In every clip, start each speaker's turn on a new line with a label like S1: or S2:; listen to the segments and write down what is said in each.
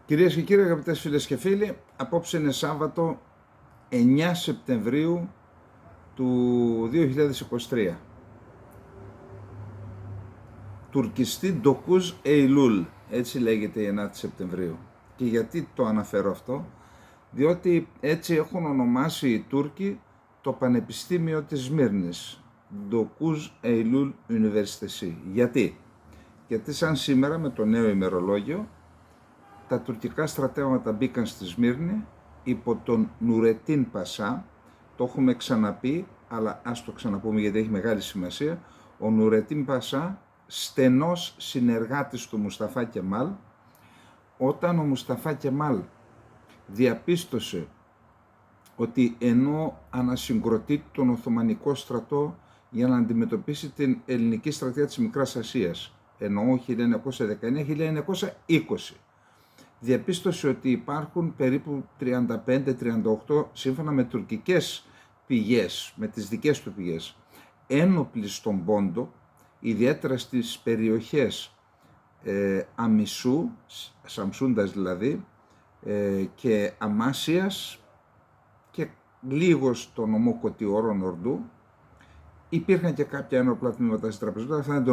S1: Κυρίες και κύριοι, αγαπητές φίλες και φίλοι, απόψε είναι Σάββατο 9 Σεπτεμβρίου του 2023. Τουρκιστή Ντοκούζ Εϊλούλ, έτσι λέγεται η 9η Σεπτεμβρίου. Και γιατί το αναφέρω αυτό? Διότι έτσι έχουν ονομάσει οι Τούρκοι το Πανεπιστήμιο της Σμύρνης, Ντοκούζ Εϊλούλ University. Γιατί σαν σήμερα με το νέο ημερολόγιο τα τουρκικά στρατεύματα μπήκαν στη Σμύρνη υπό τον Νουρετίν Πασά. Το έχουμε ξαναπεί, αλλά ας το ξαναπούμε γιατί έχει μεγάλη σημασία. Ο Νουρετίν Πασά, στενός συνεργάτης του Μουσταφά Κεμάλ, όταν ο Μουσταφά Κεμάλ διαπίστωσε ότι ενώ ανασυγκροτεί τον Οθωμανικό στρατό για να αντιμετωπίσει την ελληνική στρατεία της Μικράς Ασίας, εννοώ 1919-1920, διαπίστωσε ότι υπάρχουν περίπου 35-38, σύμφωνα με τουρκικές πηγές, με τις δικές του πηγές, ένοπλοι στον Πόντο, ιδιαίτερα στις περιοχές Αμισού, Σαμσούντας δηλαδή, και Αμάσιας και λίγο στο νομό Κωτιόρων Ορντού. Υπήρχαν και κάποια ένοπλα τμήματα στις τραπεζούντας, αυτά δεν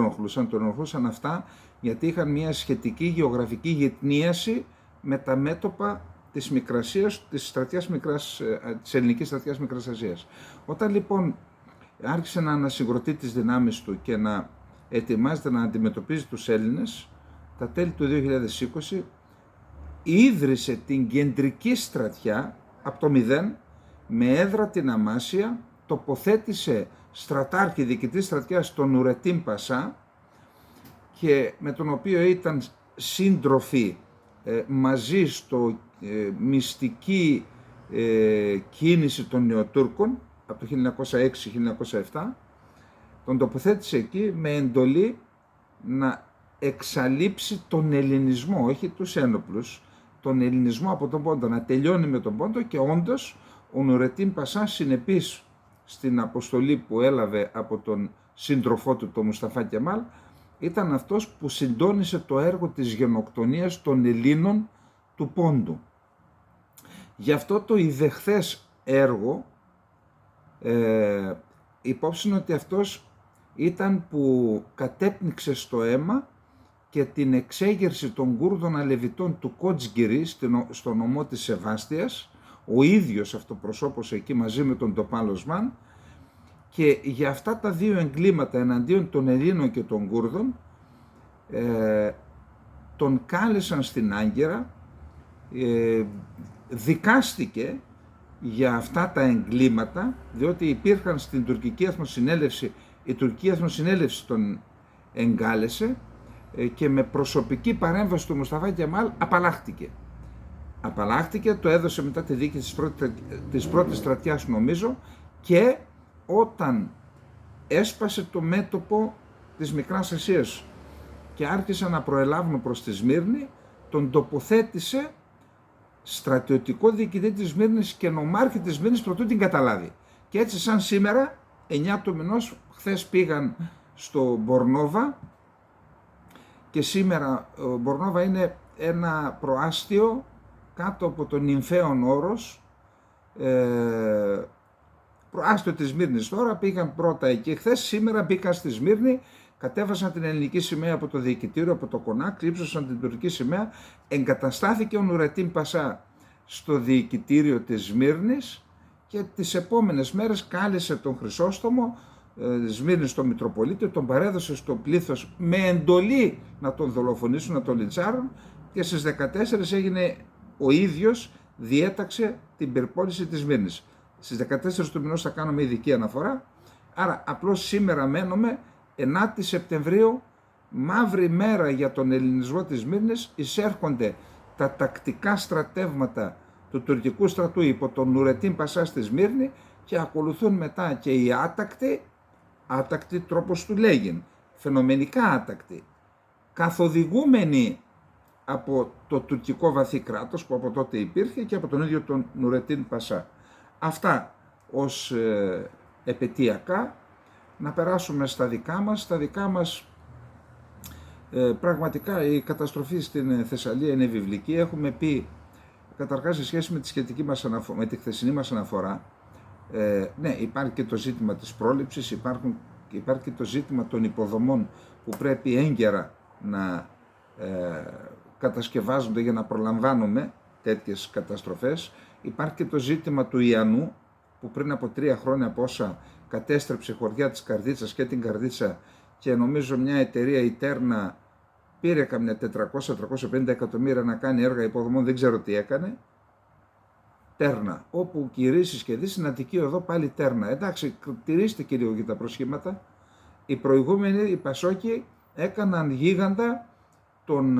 S1: τον ενοχλούσαν αυτά γιατί είχαν μια σχετική γεωγραφική γετνίαση με τα μέτωπα της Μικρασίας, της ελληνικής στρατιάς Μικράς Ασίας. Όταν λοιπόν άρχισε να ανασυγκροτεί τις δυνάμεις του και να ετοιμάζεται να αντιμετωπίζει τους Έλληνες, τα τέλη του 2020 ίδρυσε την κεντρική στρατιά από το 0 με έδρα την Αμάσια, τοποθέτησε στρατάρχη διοικητή στρατιάς τον Νουρετίν Πασά και με τον οποίο ήταν σύντροφοι μαζί στο μυστική κίνηση των Νεοτούρκων από το 1906-1907. Τον τοποθέτησε εκεί με εντολή να εξαλείψει τον ελληνισμό, όχι τους ένοπλους, τον ελληνισμό από τον Πόντο, να τελειώνει με τον Πόντο. Και όντως ο Νουρετίν Πασά, συνεπής στην αποστολή που έλαβε από τον σύντροφό του, τον Μουσταφά Κεμάλ, ήταν αυτός που συντόνισε το έργο της γενοκτονίας των Ελλήνων του Πόντου. Γι' αυτό το ιδεχθές έργο, υπόψη είναι ότι αυτός ήταν που κατέπνιξε στο αίμα και την εξέγερση των Κούρδων Αλεβιτών του Κότζγκυρί στο νομό της Σεβάστιας, ο ίδιος αυτοπροσώπος εκεί μαζί με τον Τοπάλ Οσμάν, και για αυτά τα δύο εγκλήματα εναντίον των Ελλήνων και των Κούρδων τον κάλεσαν στην Άγκυρα, δικάστηκε για αυτά τα εγκλήματα, διότι υπήρχαν στην τουρκική εθνοσυνέλευση, η τουρκική εθνοσυνέλευση τον εγκάλεσε και με προσωπική παρέμβαση του Μουσταφά Κεμάλ απαλλάχτηκε, το έδωσε μετά τη δίκη της πρώτης στρατιάς νομίζω, και όταν έσπασε το μέτωπο της Μικράς Ασίας και άρχισαν να προελάβουν προς τη Σμύρνη, τον τοποθέτησε στρατιωτικό διοικητή της Σμύρνης και νομάρχη της Σμύρνης προτού την καταλάβει. Και έτσι σαν σήμερα, 9 του μηνός, χθες πήγαν στο Μπορνόβα, και σήμερα ο Μπορνόβα είναι ένα προάστιο κάτω από τον Νυμφαίον Όρος, προάστιο της Σμύρνης. Τώρα πήγαν πρώτα εκεί χθες, σήμερα μπήκαν στη Σμύρνη, κατέβασαν την ελληνική σημαία από το διοικητήριο, από το Κονάκ, ύψωσαν την τουρκική σημαία, εγκαταστάθηκε ο Νουρετίν Πασά στο διοικητήριο της Σμύρνης και τις επόμενες μέρες κάλεσε τον Χρυσόστομο Σμύρνης, τον Μητροπολίτη, τον παρέδωσε στο πλήθος με εντολή να τον δολοφονήσουν, να τον λιντσάρουν, και στις 14 έγινε ο ίδιος, διέταξε την πυρπόληση της Σμύρνης. Στις 14 του μηνός θα κάνουμε ειδική αναφορά, άρα απλώς σήμερα μένουμε 9η Σεπτεμβρίου, μαύρη μέρα για τον ελληνισμό της Σμύρνης. Εισέρχονται τα τακτικά στρατεύματα του τουρκικού στρατού υπό τον Νουρετίν Πασά στη Σμύρνη και ακολουθούν μετά και οι άτακτοι τρόπος του λέγειν, φαινομενικά άτακτοι, καθοδηγούμενοι από το τουρκικό βαθύ κράτος που από τότε υπήρχε και από τον ίδιο τον Νουρετίν Πασά. Αυτά ως επαιτειακά. Να περάσουμε στα δικά μας. Τα δικά μας Πραγματικά η καταστροφή στην Θεσσαλία είναι βιβλική. Έχουμε πει καταρχάς σε σχέση με τη σχετική μας με τη χθεσινή μας αναφορά, ναι, υπάρχει και το ζήτημα της πρόληψης, υπάρχει και το ζήτημα των υποδομών που πρέπει έγκαιρα να κατασκευάζονται για να προλαμβάνουμε τέτοιες καταστροφές. Υπάρχει και το ζήτημα του Ιαννού, που πριν από 3 χρόνια πόσα κατέστρεψε χωριά της Καρδίτσας και την Καρδίτσα, και νομίζω μια εταιρεία, η Τέρνα, πήρε καμιά 400-450 εκατομμύρια να κάνει έργα υποδομών, δεν ξέρω τι έκανε. Τέρνα, όπου κυρίσεις και δεις στην Αττική Οδό πάλι Τέρνα. Εντάξει, τηρήστε και λίγο για τα προσχήματα. Οι προηγούμενοι, οι Πασόκοι, έκαναν γίγαντα τον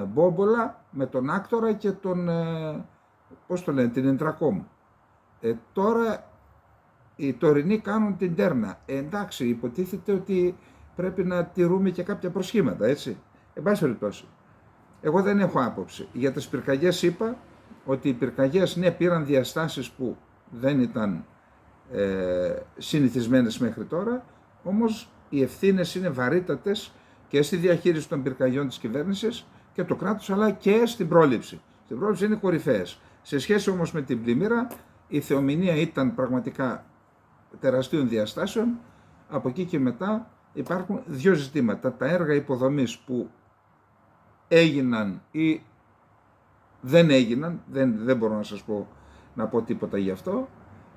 S1: Μπόμπολα με τον Άκτορα και τον, πώς το λένε, την Εντρακόμ. Τώρα οι τωρινοί κάνουν την Τέρνα. Εντάξει, υποτίθεται ότι πρέπει να τηρούμε και κάποια προσχήματα, έτσι. Εν πάση περιπτώσει, εγώ δεν έχω άποψη. Για τις πυρκαγιές είπα ότι οι πυρκαγιές, ναι, πήραν διαστάσεις που δεν ήταν συνηθισμένες μέχρι τώρα, όμως οι ευθύνες είναι βαρύτατες και στη διαχείριση των πυρκαγιών της κυβέρνησης και το κράτος, αλλά και στην πρόληψη. Στην πρόληψη είναι κορυφαίες. Σε σχέση όμως με την πλημμύρα, η θεομηνία ήταν πραγματικά τεραστίων διαστάσεων. Από εκεί και μετά υπάρχουν 2 ζητήματα. Τα έργα υποδομής που έγιναν ή δεν έγιναν, δεν μπορώ να σας να πω τίποτα γι' αυτό,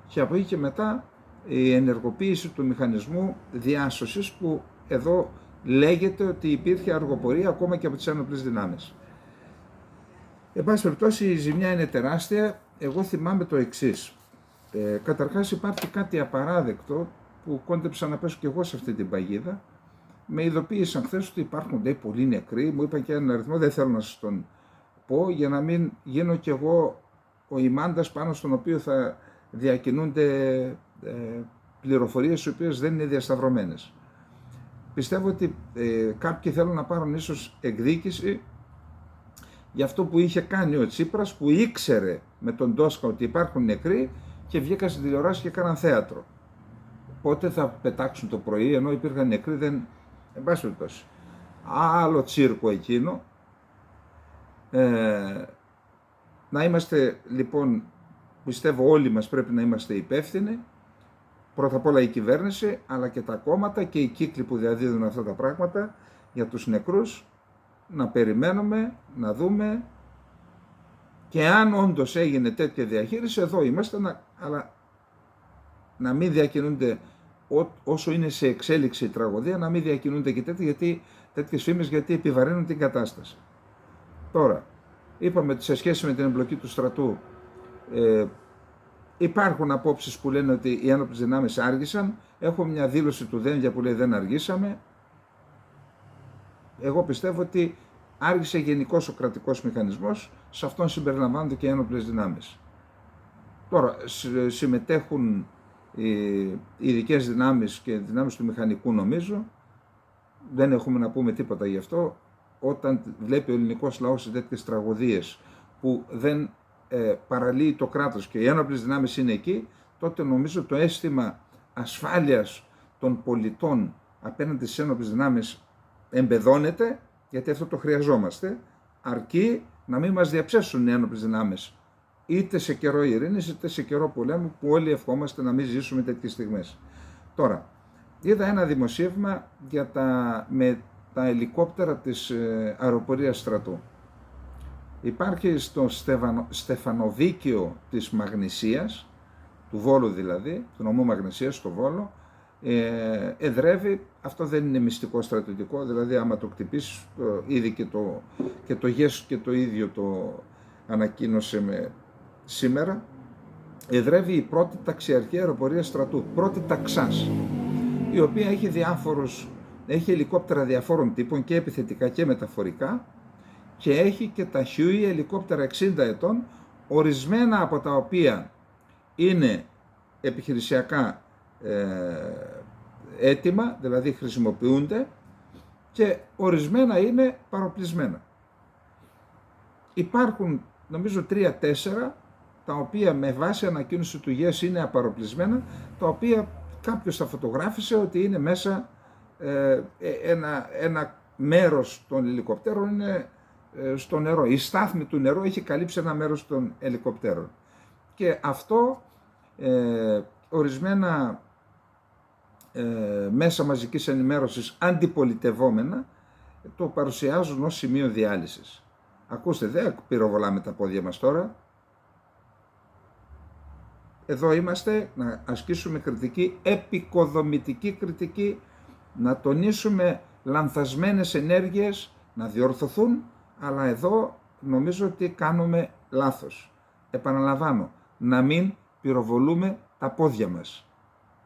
S1: και από εκεί και μετά η ενεργοποίηση του μηχανισμού διάσωσης, που εδώ λέγεται ότι υπήρχε αργοπορία ακόμα και από τις ένοπλες δυνάμεις. Εν πάση περιπτώσει, η ζημιά είναι τεράστια. Εγώ θυμάμαι το εξής. Καταρχάς υπάρχει κάτι απαράδεκτο που κόντεψα να πέσω και εγώ σε αυτή την παγίδα. Με ειδοποίησαν χθες ότι υπάρχουν πολλοί νεκροί, μου είπαν και έναν αριθμό, δεν θέλω να σας τον πω, για να μην γίνω κι εγώ ο ημάντας πάνω στον οποίο θα διακινούνται πληροφορίες οι οποίες δεν είναι διασταυρωμένες. Πιστεύω ότι κάποιοι θέλουν να πάρουν ίσως εκδίκηση για αυτό που είχε κάνει ο Τσίπρας, που ήξερε με τον Τόσκα ότι υπάρχουν νεκροί και βγήκαν στην τηλεοράση και έκαναν θέατρο. Πότε θα πετάξουν το πρωί, ενώ υπήρχαν νεκροί, δεν... Εν πάση περιπτώσει. Άλλο τσίρκο εκείνο. Να είμαστε λοιπόν, πιστεύω όλοι μας πρέπει να είμαστε υπεύθυνοι, πρώτα απ' όλα η κυβέρνηση, αλλά και τα κόμματα και οι κύκλοι που διαδίδουν αυτά τα πράγματα για τους νεκρούς, να περιμένουμε, να δούμε, και αν όντως έγινε τέτοια διαχείριση, εδώ είμαστε, αλλά να μην διακινούνται, όσο είναι σε εξέλιξη η τραγωδία, να μην διακινούνται και τέτοιες φήμες, γιατί επιβαρύνουν την κατάσταση. Τώρα, είπαμε ότι σε σχέση με την εμπλοκή του στρατού, υπάρχουν απόψεις που λένε ότι οι ένοπλες δυνάμεις άργησαν. Έχω μια δήλωση του Δένδια που λέει δεν αργήσαμε. Εγώ πιστεύω ότι άργησε γενικώς ο κρατικός μηχανισμός, σε αυτόν συμπεριλαμβάνονται και οι ένοπλες δυνάμεις. Τώρα, συμμετέχουν οι ειδικές δυνάμεις και δυνάμεις του μηχανικού, νομίζω. Δεν έχουμε να πούμε τίποτα γι' αυτό. Όταν βλέπει ο ελληνικός λαός σε τέτοιες τραγωδίες που δεν παραλύει το κράτος και οι ένοπλες δυνάμεις είναι εκεί, τότε νομίζω το αίσθημα ασφάλειας των πολιτών απέναντι στις ένοπλες δυνάμεις εμπεδώνεται, γιατί αυτό το χρειαζόμαστε, αρκεί να μην μας διαψεύσουν οι ένοπλες δυνάμεις, είτε σε καιρό ειρήνης είτε σε καιρό πολέμου, που όλοι ευχόμαστε να μην ζήσουμε τέτοιες στιγμές. Τώρα, είδα ένα δημοσίευμα με τα ελικόπτερα της αεροπορίας στρατού. Υπάρχει στο Στεφανοδίκιο της Μαγνησίας, του Βόλου δηλαδή, του νομού Μαγνησίας στο Βόλο, εδρεύει, αυτό δεν είναι μυστικό στρατιωτικό, δηλαδή άμα το κτυπήσεις, ήδη και το ΓΕΣ και το ίδιο το ανακοίνωσε σήμερα, εδρεύει η πρώτη ταξιαρχία αεροπορία στρατού, πρώτη ταξάς, η οποία έχει ελικόπτερα διαφόρων τύπων και επιθετικά και μεταφορικά, και έχει και τα Huey ελικόπτερα 60 ετών, ορισμένα από τα οποία είναι επιχειρησιακά έτοιμα, δηλαδή χρησιμοποιούνται, και ορισμένα είναι παροπλισμένα. Υπάρχουν νομίζω 3-4 τα οποία με βάση ανακοίνωση του ΓΕΣ είναι απαροπλισμένα, τα οποία κάποιος τα φωτογράφησε ότι είναι μέσα ένα μέρος των ελικοπτέρων είναι στο νερό. Η στάθμη του νερού έχει καλύψει ένα μέρος των ελικοπτέρων. Και αυτό ορισμένα μέσα μαζικής ενημέρωσης αντιπολιτευόμενα το παρουσιάζουν ως σημείο διάλυσης. Ακούστε, δεν πυροβολάμε τα πόδια μας τώρα. Εδώ είμαστε να ασκήσουμε κριτική, επικοδομητική κριτική, να τονίσουμε λανθασμένες ενέργειες, να διορθωθούν, αλλά εδώ νομίζω ότι κάνουμε λάθος. Επαναλαμβάνω, να μην πυροβολούμε τα πόδια μας.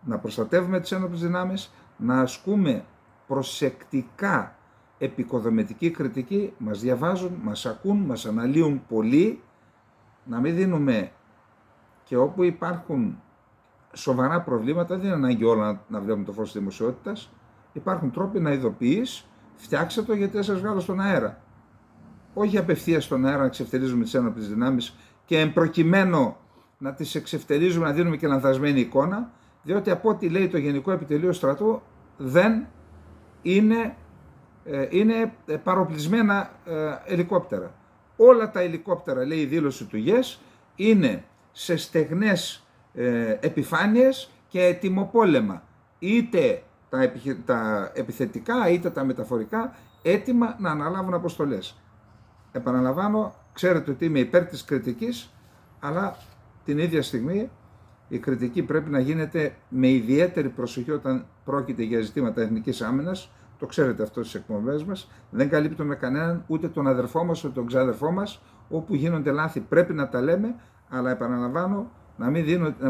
S1: Να προστατεύουμε τις ένοπλες δυνάμεις, να ασκούμε προσεκτικά επικοδομητική κριτική, μας διαβάζουν, μας ακούν, μας αναλύουν πολύ, να μην δίνουμε, και όπου υπάρχουν σοβαρά προβλήματα, δεν είναι ανάγκη όλα να βλέπουμε το φως της δημοσιότητας, υπάρχουν τρόποι να ειδοποιείς, φτιάξτε το γιατί θα σας βγάλω στον αέρα. Όχι απευθείας στον αέρα να ξεφτερίζουμε τις ένοπλες δυνάμεις και εμπροκειμένου να τις εξευτερίζουμε, να δίνουμε και λανθασμένη εικόνα, διότι από ό,τι λέει το Γενικό Επιτελείο Στρατού δεν είναι παροπλισμένα ελικόπτερα. Όλα τα ελικόπτερα, λέει η δήλωση του ΓΕΣ, είναι σε στεγνές επιφάνειες και ετοιμοπόλεμα. Είτε τα επιθετικά είτε τα μεταφορικά, έτοιμα να αναλάβουν αποστολές. Επαναλαμβάνω, ξέρετε ότι είμαι υπέρ της κριτικής, αλλά την ίδια στιγμή η κριτική πρέπει να γίνεται με ιδιαίτερη προσοχή όταν πρόκειται για ζητήματα εθνικής άμυνας. Το ξέρετε αυτό στις εκπομπές μας. Δεν καλύπτουμε κανέναν, ούτε τον αδερφό μας, ούτε τον ξάδερφό μας. Όπου γίνονται λάθη πρέπει να τα λέμε, αλλά επαναλαμβάνω να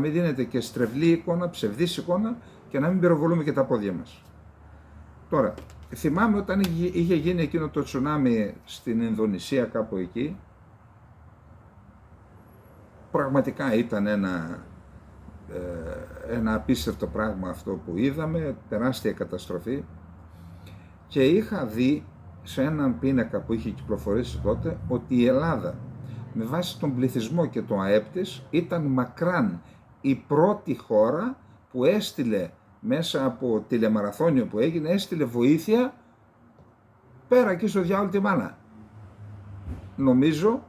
S1: μην δίνεται και στρεβλή εικόνα, ψευδής εικόνα και να μην πυροβολούμε και τα πόδια μας. Τώρα, θυμάμαι όταν είχε γίνει εκείνο το τσουνάμι στην Ινδονησία, κάπου εκεί, πραγματικά ήταν ένα απίστευτο πράγμα αυτό που είδαμε, τεράστια καταστροφή, και είχα δει σε έναν πίνακα που είχε κυκλοφορήσει τότε ότι η Ελλάδα με βάση τον πληθυσμό και το ΑΕΠ της ήταν μακράν η πρώτη χώρα που έστειλε μέσα από τηλεμαραθώνιο που έγινε, έστειλε βοήθεια πέρα εκεί στο διάολο τη μάνα. Νομίζω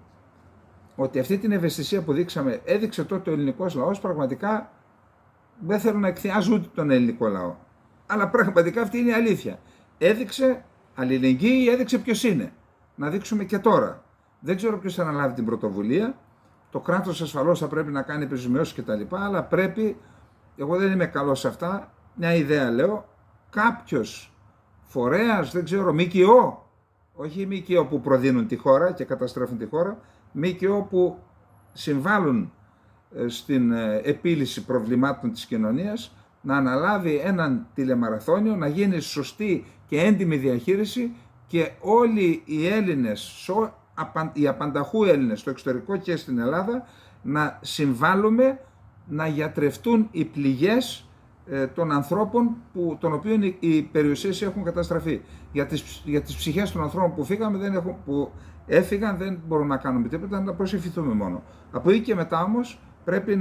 S1: ότι αυτή την ευαισθησία που δείξαμε έδειξε τότε ο ελληνικός λαός, πραγματικά δεν θέλω να εκθιάζω ούτε τον ελληνικό λαό, αλλά πραγματικά αυτή είναι η αλήθεια. Έδειξε αλληλεγγύη, έδειξε ποιος είναι. Να δείξουμε και τώρα. Δεν ξέρω ποιος θα αναλάβει την πρωτοβουλία. Το κράτος ασφαλώς θα πρέπει να κάνει επιζημιώσεις κτλ. Αλλά πρέπει, εγώ δεν είμαι καλός σε αυτά, μια ιδέα λέω, κάποιος φορέας, δεν ξέρω, ΜΚΟ, όχι ΜΚΟ που προδίνουν τη χώρα και καταστρέφουν τη χώρα, ΜΚΟ που συμβάλλουν στην επίλυση προβλημάτων της κοινωνίας, να αναλάβει έναν τηλεμαραθώνιο, να γίνει σωστή και έντιμη διαχείριση και όλοι οι Έλληνες, οι απανταχού Έλληνες στο εξωτερικό και στην Ελλάδα, να συμβάλλουμε να γιατρευτούν οι πληγές των ανθρώπων των οποίων οι περιουσίες έχουν καταστραφεί. Για τις ψυχές των ανθρώπων που έφυγαν δεν μπορούμε να κάνουμε τίποτα, να προσευχηθούμε μόνο. Από εκεί και μετά όμως πρέπει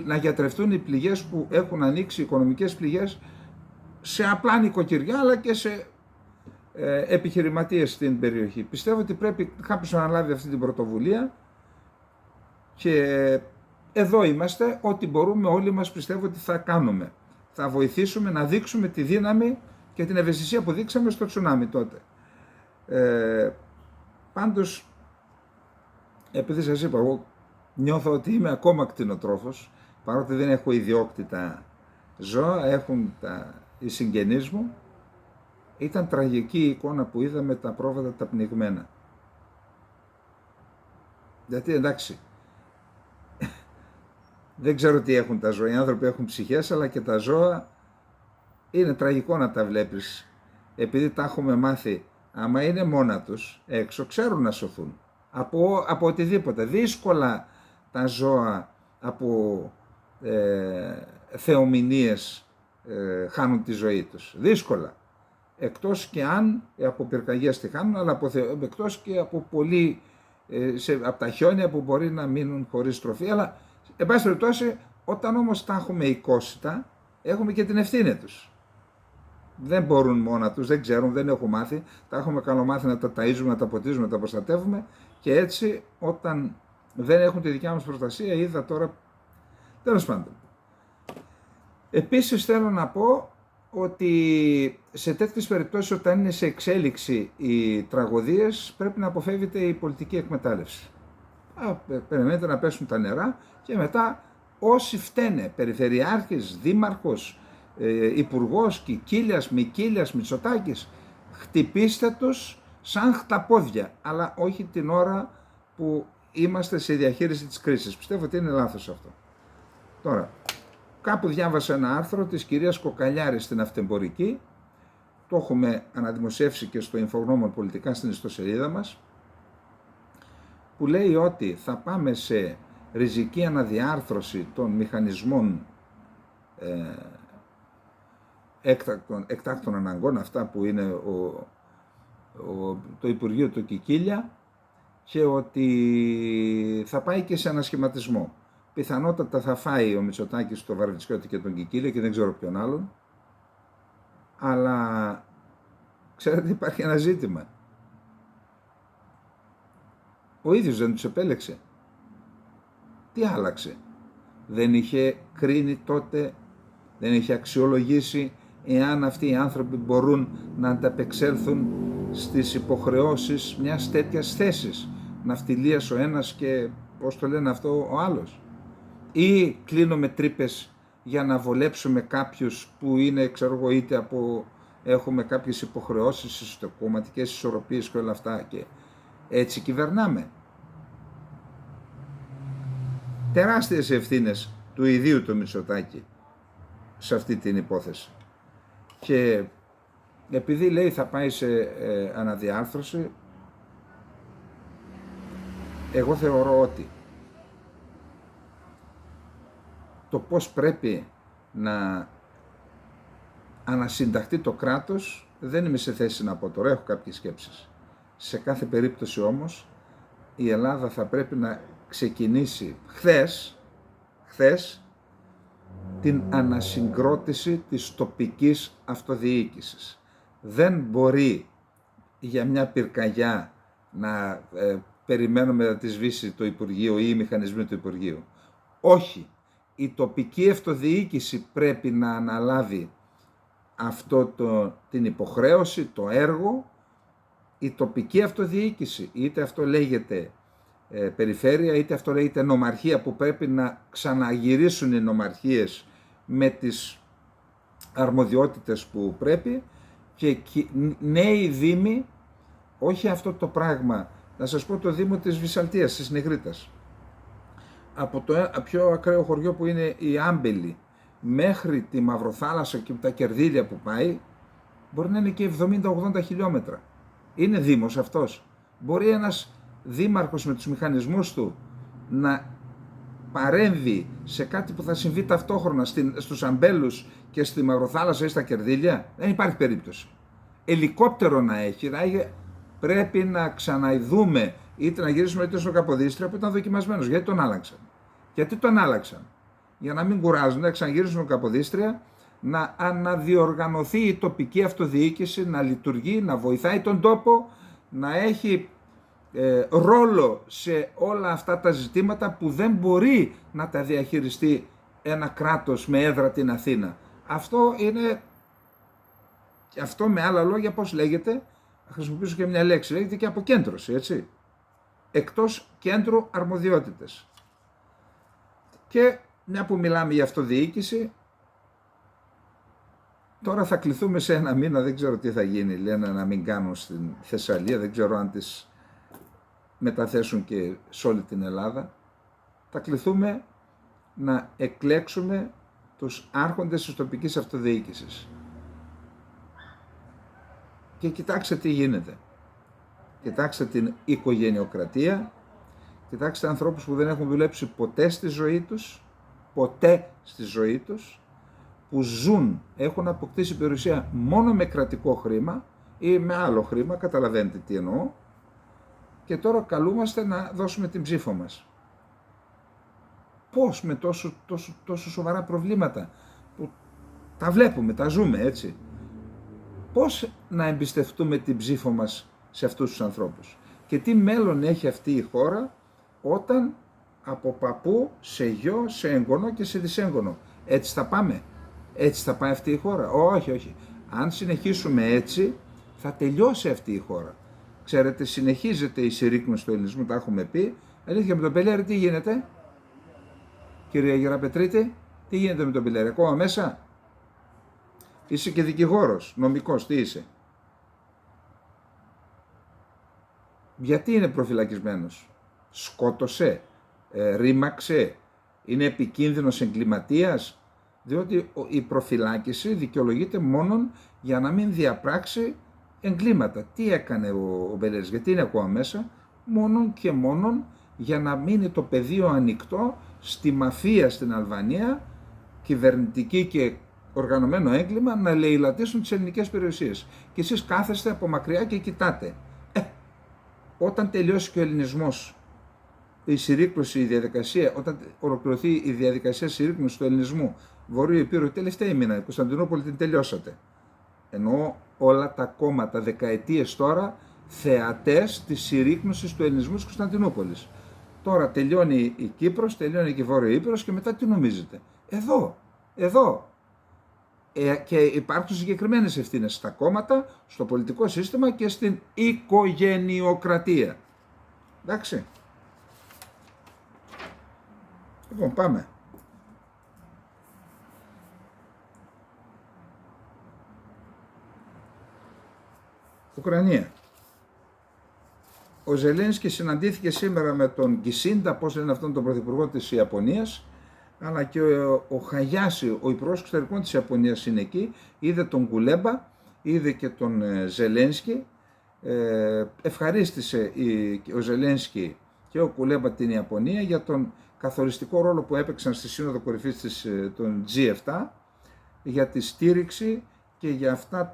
S1: να γιατρευτούν οι πληγές που έχουν ανοίξει, οι οικονομικές πληγές, σε απλά νοικοκυριά αλλά και σε επιχειρηματίες στην περιοχή. Πιστεύω ότι πρέπει κάποιος να αναλάβει αυτή την πρωτοβουλία και εδώ είμαστε, ό,τι μπορούμε όλοι μας πιστεύω ότι θα κάνουμε. Θα βοηθήσουμε να δείξουμε τη δύναμη και την ευαισθησία που δείξαμε στο τσουνάμι τότε. Πάντως, επειδή σας είπα, εγώ νιώθω ότι είμαι ακόμα κτηνοτρόφος, παρότι δεν έχω ιδιόκτητα ζώα, έχουν οι συγγενείς μου. Ήταν τραγική η εικόνα που είδαμε, τα πρόβατα τα πνιγμένα. Γιατί εντάξει, δεν ξέρω τι έχουν τα ζώα, οι άνθρωποι έχουν ψυχές, αλλά και τα ζώα είναι τραγικό να τα βλέπεις, επειδή τα έχουμε μάθει, άμα είναι μόνα τους έξω, ξέρουν να σωθούν από οτιδήποτε. Δύσκολα τα ζώα από θεομηνίες χάνουν τη ζωή τους, δύσκολα. Εκτός και αν από πυρκαγιές τη χάνουν, αλλά εκτός και από από τα χιόνια που μπορεί να μείνουν χωρίς τροφή, αλλά εν πάση περιπτώσει, όταν όμως τα έχουμε οικόσιτα, έχουμε και την ευθύνη τους. δεν μπορούν μόνα τους, δεν ξέρουν, δεν έχουν μάθει. Τα έχουμε καλομάθει να τα ταΐζουμε, να τα ποτίζουμε, να τα προστατεύουμε και έτσι όταν δεν έχουν τη δικιά μας προστασία, είδα τώρα, τέλος πάντων. Επίσης θέλω να πω ότι σε τέτοιες περιπτώσεις όταν είναι σε εξέλιξη οι τραγωδίες πρέπει να αποφεύγεται η πολιτική εκμετάλλευση. Περιμένετε να πέσουν τα νερά και μετά όσοι φταίνε, περιφερειάρχης, δήμαρχος, υπουργός, Κικίλιας, Μικίλιας, Μητσοτάκης, χτυπήστε τους σαν χταπόδια, αλλά όχι την ώρα που είμαστε σε διαχείριση της κρίσης. Πιστεύω ότι είναι λάθος αυτό. Τώρα, κάπου διάβασα ένα άρθρο της κυρίας Κοκαλιάρη στην Αυτεμπορική, το έχουμε αναδημοσιεύσει και στο Infognomon πολιτικά στην ιστοσελίδα μας, που λέει ότι θα πάμε σε ριζική αναδιάρθρωση των μηχανισμών εκτάκτων αναγκών, αυτά που είναι το Υπουργείο του Κικίλια, και ότι θα πάει και σε ανασχηματισμό. Πιθανότατα θα φάει ο Μητσοτάκης το Βαρβιτσιώτη και τον Κικίλια και δεν ξέρω ποιον άλλον, αλλά ξέρετε υπάρχει ένα ζήτημα. Ο ίδιος δεν τους επέλεξε. Τι άλλαξε? Δεν είχε κρίνει τότε, δεν είχε αξιολογήσει εάν αυτοί οι άνθρωποι μπορούν να ανταπεξέλθουν στις υποχρεώσεις μιας τέτοιας θέσης. Ναυτιλίας ο ένας και πώς το λένε αυτό ο άλλος. Ή κλείνουμε τρύπες για να βολέψουμε κάποιους που είναι, ξέρω εγώ, είτε από έχουμε κάποιες υποχρεώσεις, κομματικές ισορροπίες και όλα αυτά και έτσι κυβερνάμε. Τεράστιες ευθύνες του ιδίου του Μητσοτάκη σε αυτή την υπόθεση. Και επειδή λέει θα πάει σε αναδιάρθρωση, εγώ θεωρώ ότι το πώς πρέπει να ανασυνταχθεί το κράτος δεν είμαι σε θέση να πω τώρα, έχω κάποιες σκέψεις. Σε κάθε περίπτωση όμως η Ελλάδα θα πρέπει να ξεκινήσει χθες την ανασυγκρότηση της τοπικής αυτοδιοίκησης. Δεν μπορεί για μια πυρκαγιά να περιμένουμε να τη σβήσει το Υπουργείο ή οι μηχανισμοί του Υπουργείου. Όχι. Η τοπική αυτοδιοίκηση πρέπει να αναλάβει την υποχρέωση, το έργο. Η τοπική αυτοδιοίκηση, είτε αυτό λέγεται περιφέρεια, είτε αυτό λέγεται νομαρχία, που πρέπει να ξαναγυρίσουν οι νομαρχίες με τις αρμοδιότητες που πρέπει, και νέοι δήμοι, όχι αυτό το πράγμα. Να σας πω το Δήμο της Βυσσαλτίας, της Νιγρίτας. Από το πιο ακραίο χωριό που είναι η Άμπελη μέχρι τη Μαυροθάλασσα και τα κερδίλια που πάει, μπορεί να είναι και 70-80 χιλιόμετρα. Είναι δήμος αυτός. Μπορεί ένας δήμαρχος με τους μηχανισμούς του να παρέμβει σε κάτι που θα συμβεί ταυτόχρονα στους Αμπέλους και στη Μαυροθάλασσα ή στα κερδίλια? Δεν υπάρχει περίπτωση. Ελικόπτερο να έχει, πρέπει να ξαναειδούμε, είτε να γυρίσουμε είτε στο Καποδίστρια που ήταν δοκιμασμένος. Γιατί τον άλλαξαν? Γιατί τον άλλαξαν? Για να μην κουράζουν, να ξαναγυρίσουν στο Καποδίστρια, να αναδιοργανωθεί η τοπική αυτοδιοίκηση, να λειτουργεί, να βοηθάει τον τόπο, να έχει ρόλο σε όλα αυτά τα ζητήματα που δεν μπορεί να τα διαχειριστεί ένα κράτος με έδρα την Αθήνα. Αυτό είναι, και αυτό με άλλα λόγια πώς λέγεται, θα χρησιμοποιήσω και μια λέξη, λέγεται και αποκέντρωση, έτσι. Εκτός κέντρου αρμοδιότητες. Και μια που μιλάμε για αυτοδιοίκηση, τώρα θα κληθούμε σε ένα μήνα, δεν ξέρω τι θα γίνει, λένε να μην κάνουν στην Θεσσαλία, δεν ξέρω αν τις μεταθέσουν και σε όλη την Ελλάδα. Θα κληθούμε να εκλέξουμε τους άρχοντες της τοπικής αυτοδιοίκησης. Και κοιτάξτε τι γίνεται. Κοιτάξτε την οικογενειοκρατία, κοιτάξτε ανθρώπους που δεν έχουν δουλέψει ποτέ στη ζωή τους, που ζουν, έχουν αποκτήσει περιουσία μόνο με κρατικό χρήμα ή με άλλο χρήμα, καταλαβαίνετε τι εννοώ, και τώρα καλούμαστε να δώσουμε την ψήφο μας. Πώς με τόσο σοβαρά προβλήματα που τα βλέπουμε, τα ζούμε έτσι. πώς να εμπιστευτούμε την ψήφο μας σε αυτούς τους ανθρώπους και τι μέλλον έχει αυτή η χώρα όταν από παππού σε γιο, σε εγγονό και σε δυσέγγονο. Έτσι θα πάμε, έτσι θα πάει αυτή η χώρα? Όχι, όχι. Αν συνεχίσουμε έτσι θα τελειώσει αυτή η χώρα. Ξέρετε, συνεχίζεται η συρρίκνωση του ελληνισμού, τα έχουμε πει. Αλήθεια, με τον Πελέρη τι γίνεται? Κυρία Γεραπετρίτη, τι γίνεται με τον Πελέρη? Ακόμα μέσα? Είσαι και δικηγόρος, νομικός, τι είσαι? Γιατί είναι προφυλακισμένος? Σκότωσε, ρήμαξε, είναι επικίνδυνος εγκληματίας? Διότι η προφυλάκηση δικαιολογείται μόνον για να μην διαπράξει εγκλήματα. Τι έκανε ο Μπελέρης? Γιατί είναι ακόμα μέσα? Μόνον και μόνον για να μείνει το πεδίο ανοιχτό στη μαφία στην Αλβανία, κυβερνητική και οργανωμένο έγκλημα, να λαιλατίσουν τις ελληνικές περιουσίες. Και εσείς κάθεστε από μακριά και κοιτάτε. Όταν τελειώσει και ο ελληνισμός, η συρρίκνωση, η διαδικασία, όταν ολοκληρωθεί η διαδικασία συρρίκνωσης του ελληνισμού, Βορείου Υπήρου, τελευταία μήνα, η Κωνσταντινούπολη την τελειώσατε. Ενώ όλα τα κόμματα δεκαετίες τώρα θεατές της συρρίκνωσης του ελληνισμού της Κωνσταντινούπολης. Τώρα τελειώνει η Κύπρος, τελειώνει και η Βόρειο Ήπειρος και μετά τι νομίζετε? Εδώ. Και υπάρχουν συγκεκριμένες ευθύνες στα κόμματα, στο πολιτικό σύστημα και στην οικογενειοκρατία. Εντάξει. Λοιπόν, πάμε. Ουκρανία. Ο Ζελένσκι συναντήθηκε σήμερα με τον Κισίντα, πώς λένε αυτόν τον πρωθυπουργό της Ιαπωνίας, αλλά και ο Χαγιάση, ο υπουργός εξωτερικών της Ιαπωνίας είναι εκεί, είδε τον Κουλέμπα, είδε και τον Ζελένσκι, ευχαρίστησε ο Ζελένσκι και ο Κουλέμπα την Ιαπωνία για τον καθοριστικό ρόλο που έπαιξαν στη Σύνοδο Κορυφής των G7, για τη στήριξη και για αυτά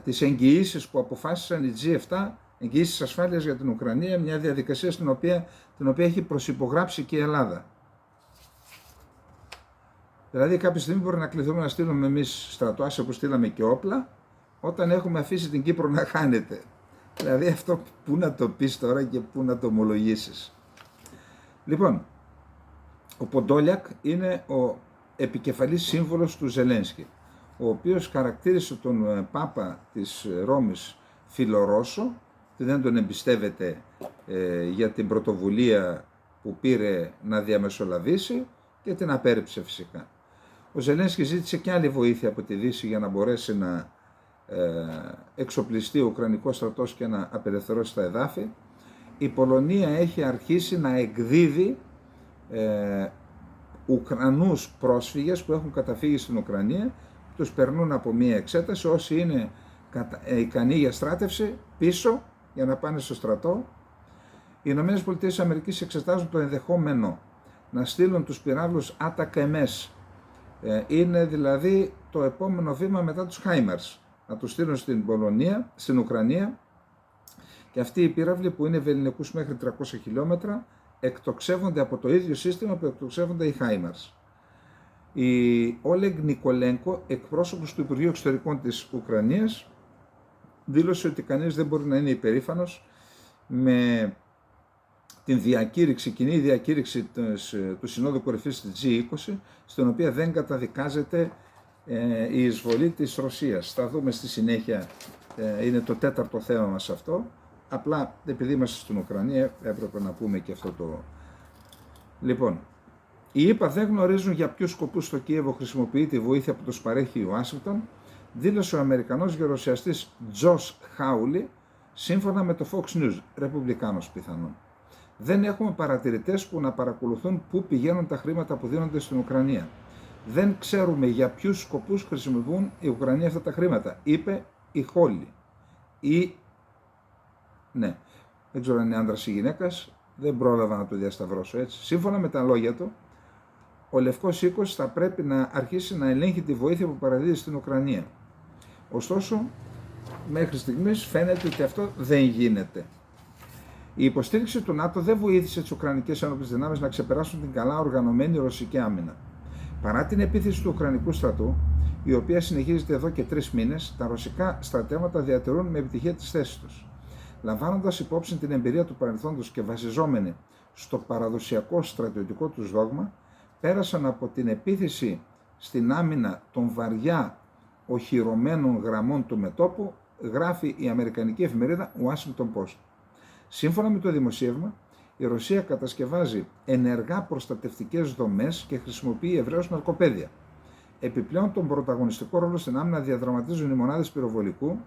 S1: τις εγγυήσεις που αποφάσισαν οι G7, εγγυήσεις ασφάλειας για την Ουκρανία, μια διαδικασία την οποία έχει προσυπογράψει και η Ελλάδα. Δηλαδή κάποια στιγμή μπορεί να κληθούμε να στείλουμε εμείς στρατό, άσε που στείλαμε και όπλα, όταν έχουμε αφήσει την Κύπρο να χάνεται. Δηλαδή αυτό πού να το πεις τώρα και πού να το ομολογήσεις. Λοιπόν, ο Ποντόλιακ είναι ο επικεφαλής σύμβολος του Ζελένσκι, ο οποίος χαρακτήρισε τον Πάπα της Ρώμης φιλορώσο, ότι δεν τον εμπιστεύεται για την πρωτοβουλία που πήρε να διαμεσολαβήσει και την απέρριψε φυσικά. Ο Ζελένσκι ζήτησε και άλλη βοήθεια από τη Δύση για να μπορέσει να εξοπλιστεί ο Ουκρανικός στρατός και να απελευθερώσει τα εδάφη. Η Πολωνία έχει αρχίσει να εκδίδει Ουκρανούς πρόσφυγες που έχουν καταφύγει στην Ουκρανία, τους περνούν από μία εξέταση, όσοι είναι ικανοί για στράτευση πίσω για να πάνε στο στρατό. Οι ΗΠΑ εξετάζουν το ενδεχόμενο να στείλουν τους πυράβλους ATACMS. Είναι δηλαδή το επόμενο βήμα μετά τους HIMARS, να τους στείλουν στην Ουκρανία, και αυτοί οι πύραυλοι που είναι βελληνικούς μέχρι 300 χιλιόμετρα εκτοξεύονται από το ίδιο σύστημα που εκτοξεύονται οι HIMARS. Η Όλεγ Νικολέγκο, εκπρόσωπος του Υπουργείου Εξωτερικών της Ουκρανίας, δήλωσε ότι κανείς δεν μπορεί να είναι υπερήφανος με την κοινή διακήρυξη του Συνόδου Κορυφής της G20, στην οποία δεν καταδικάζεται η εισβολή της Ρωσίας. Θα δούμε στη συνέχεια, είναι το τέταρτο θέμα μας αυτό. Απλά επειδή είμαστε στην Ουκρανία έπρεπε να πούμε και αυτό το... Λοιπόν, οι ΗΠΑ δεν γνωρίζουν για ποιους σκοπούς το Κίεβο χρησιμοποιεί τη βοήθεια που τους παρέχει η Ουάσιγκτον, δήλωσε ο Αμερικανός γερουσιαστής Τζος Χάουλι, σύμφωνα με το Fox News, ρεπουμπλικάνος πιθανόν. Δεν έχουμε παρατηρητές που να παρακολουθούν πού πηγαίνουν τα χρήματα που δίνονται στην Ουκρανία. Δεν ξέρουμε για ποιους σκοπούς χρησιμοποιούν οι Ουκρανοί αυτά τα χρήματα, είπε η Χόλι. Ναι, δεν ξέρω αν είναι άντρας ή γυναίκας, δεν πρόλαβα να το διασταυρώσω έτσι. Σύμφωνα με τα λόγια του, ο Λευκός Οίκος θα πρέπει να αρχίσει να ελέγχει τη βοήθεια που παραδίδει στην Ουκρανία. Ωστόσο, μέχρι στιγμής φαίνεται ότι αυτό δεν γίνεται. Η υποστήριξη του ΝΑΤΟ δεν βοήθησε τις Ουκρανικές ένοπλες δυνάμεις να ξεπεράσουν την καλά οργανωμένη ρωσική άμυνα. Παρά την επίθεση του Ουκρανικού στρατού, η οποία συνεχίζεται εδώ και 3 μήνες, τα ρωσικά στρατεύματα διατηρούν με επιτυχία τις θέσεις τους. Λαμβάνοντας υπόψη την εμπειρία του παρελθόντος και βασιζόμενοι στο παραδοσιακό στρατιωτικό τους δόγμα, πέρασαν από την επίθεση στην άμυνα των βαριά οχυρωμένων γραμμών του μετώπου, γράφει η αμερικανική εφημερίδα Washington Post. Σύμφωνα με το δημοσίευμα, η Ρωσία κατασκευάζει ενεργά προστατευτικές δομές και χρησιμοποιεί ευρέως ναρκοπαίδια. Επιπλέον, τον πρωταγωνιστικό ρόλο στην άμυνα διαδραματίζουν οι μονάδες πυροβολικού,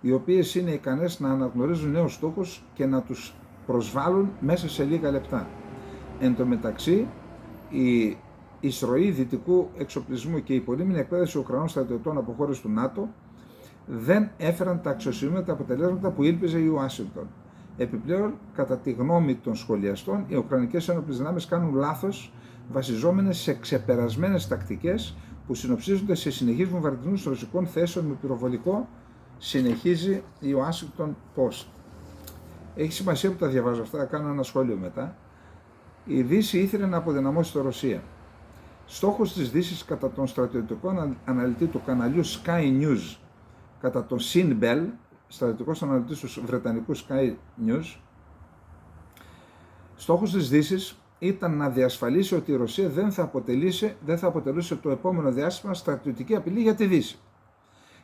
S1: οι οποίες είναι ικανές να αναγνωρίζουν νέους στόχους και να τους προσβάλλουν μέσα σε λίγα λεπτά. Εν τω μεταξύ, η εισρωή δυτικού εξοπλισμού και η πολύμηνη εκπαίδευση Ουκρανών στρατιωτών από χώρες του ΝΑΤΟ δεν έφεραν τα αξιοσημείωτα αποτελέσματα που ήλπιζε η Ουάσιγκτον. Επιπλέον, κατά τη γνώμη των σχολιαστών, οι Ουκρανικές ένοπλες δυνάμεις κάνουν λάθος βασιζόμενες σε ξεπερασμένες τακτικές που συνοψίζονται σε συνεχείς βομβαρδισμούς ρωσικών θέσεων με πυροβολικό, συνεχίζει η Washington Post. Έχει σημασία που τα διαβάζω αυτά, θα κάνω ένα σχόλιο μετά. Η Δύση ήθελε να αποδυναμώσει τη Ρωσία. Στόχος της Δύσης, κατά τον στρατιωτικό αναλυτή του καναλιού Sky News, κατά τον Sin Bell, στρατιωτικός αναλυτής του βρετανικού Sky News, στόχος της Δύσης ήταν να διασφαλίσει ότι η Ρωσία δεν θα αποτελούσε το επόμενο διάστημα στρατιωτική απειλή για τη Δύση.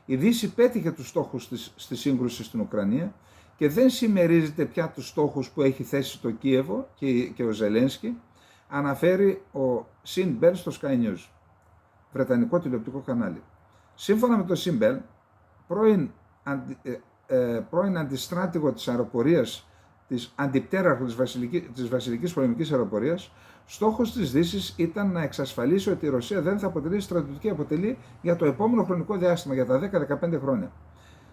S1: Η Δύση πέτυχε τους στόχους της στη σύγκρουση στην Ουκρανία και δεν συμμερίζεται πια τους στόχους που έχει θέσει το Κίεβο και ο Ζελένσκι, αναφέρει ο Sin Bell στο Sky News, βρετανικό τηλεοπτικό κανάλι. Σύμφωνα με το Sin Bell, πρώην αντιστράτηγο της αεροπορίας της αντιπτέραρχου της Βασιλικής Πολεμικής Αεροπορίας, στόχος της Δύσης ήταν να εξασφαλίσει ότι η Ρωσία δεν θα αποτελεί στρατιωτική αποτελή για το επόμενο χρονικό διάστημα, για τα 10-15 χρόνια.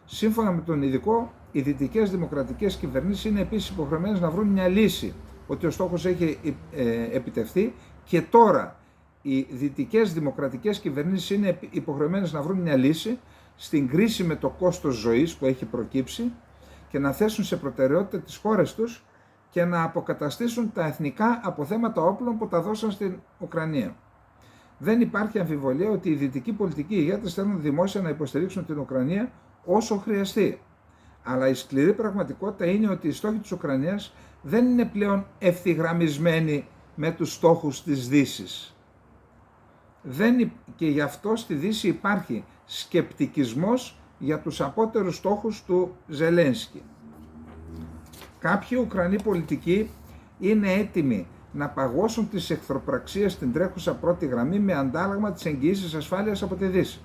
S1: Σύμφωνα με τον ειδικό, οι δυτικές δημοκρατικές κυβερνήσεις είναι επίσης υποχρεωμένες να βρουν μια λύση, ότι ο στόχος έχει επιτευχθεί και τώρα οι δυτικές δημοκρατικές κυβερνήσεις είναι υποχρεωμένες να βρουν μια λύση στην κρίση με το κόστος ζωής που έχει προκύψει και να θέσουν σε προτεραιότητα τις χώρες τους και να αποκαταστήσουν τα εθνικά αποθέματα όπλων που τα δώσαν στην Ουκρανία. Δεν υπάρχει αμφιβολία ότι οι δυτικοί πολιτικοί ηγέτες θέλουν δημόσια να υποστηρίξουν την Ουκρανία όσο χρειαστεί. Αλλά η σκληρή πραγματικότητα είναι ότι οι στόχοι της Ουκρανίας δεν είναι πλέον ευθυγραμμισμένοι με τους στόχους της Δύσης. Και γι' αυτό στη Δύση υπάρχει σκεπτικισμός για τους απότερους στόχους του Ζελένσκι. Κάποιοι Ουκρανοί πολιτικοί είναι έτοιμοι να παγώσουν τις εχθροπραξίες στην τρέχουσα πρώτη γραμμή με αντάλλαγμα τις εγγυήσεις ασφάλειας από τη Δύση.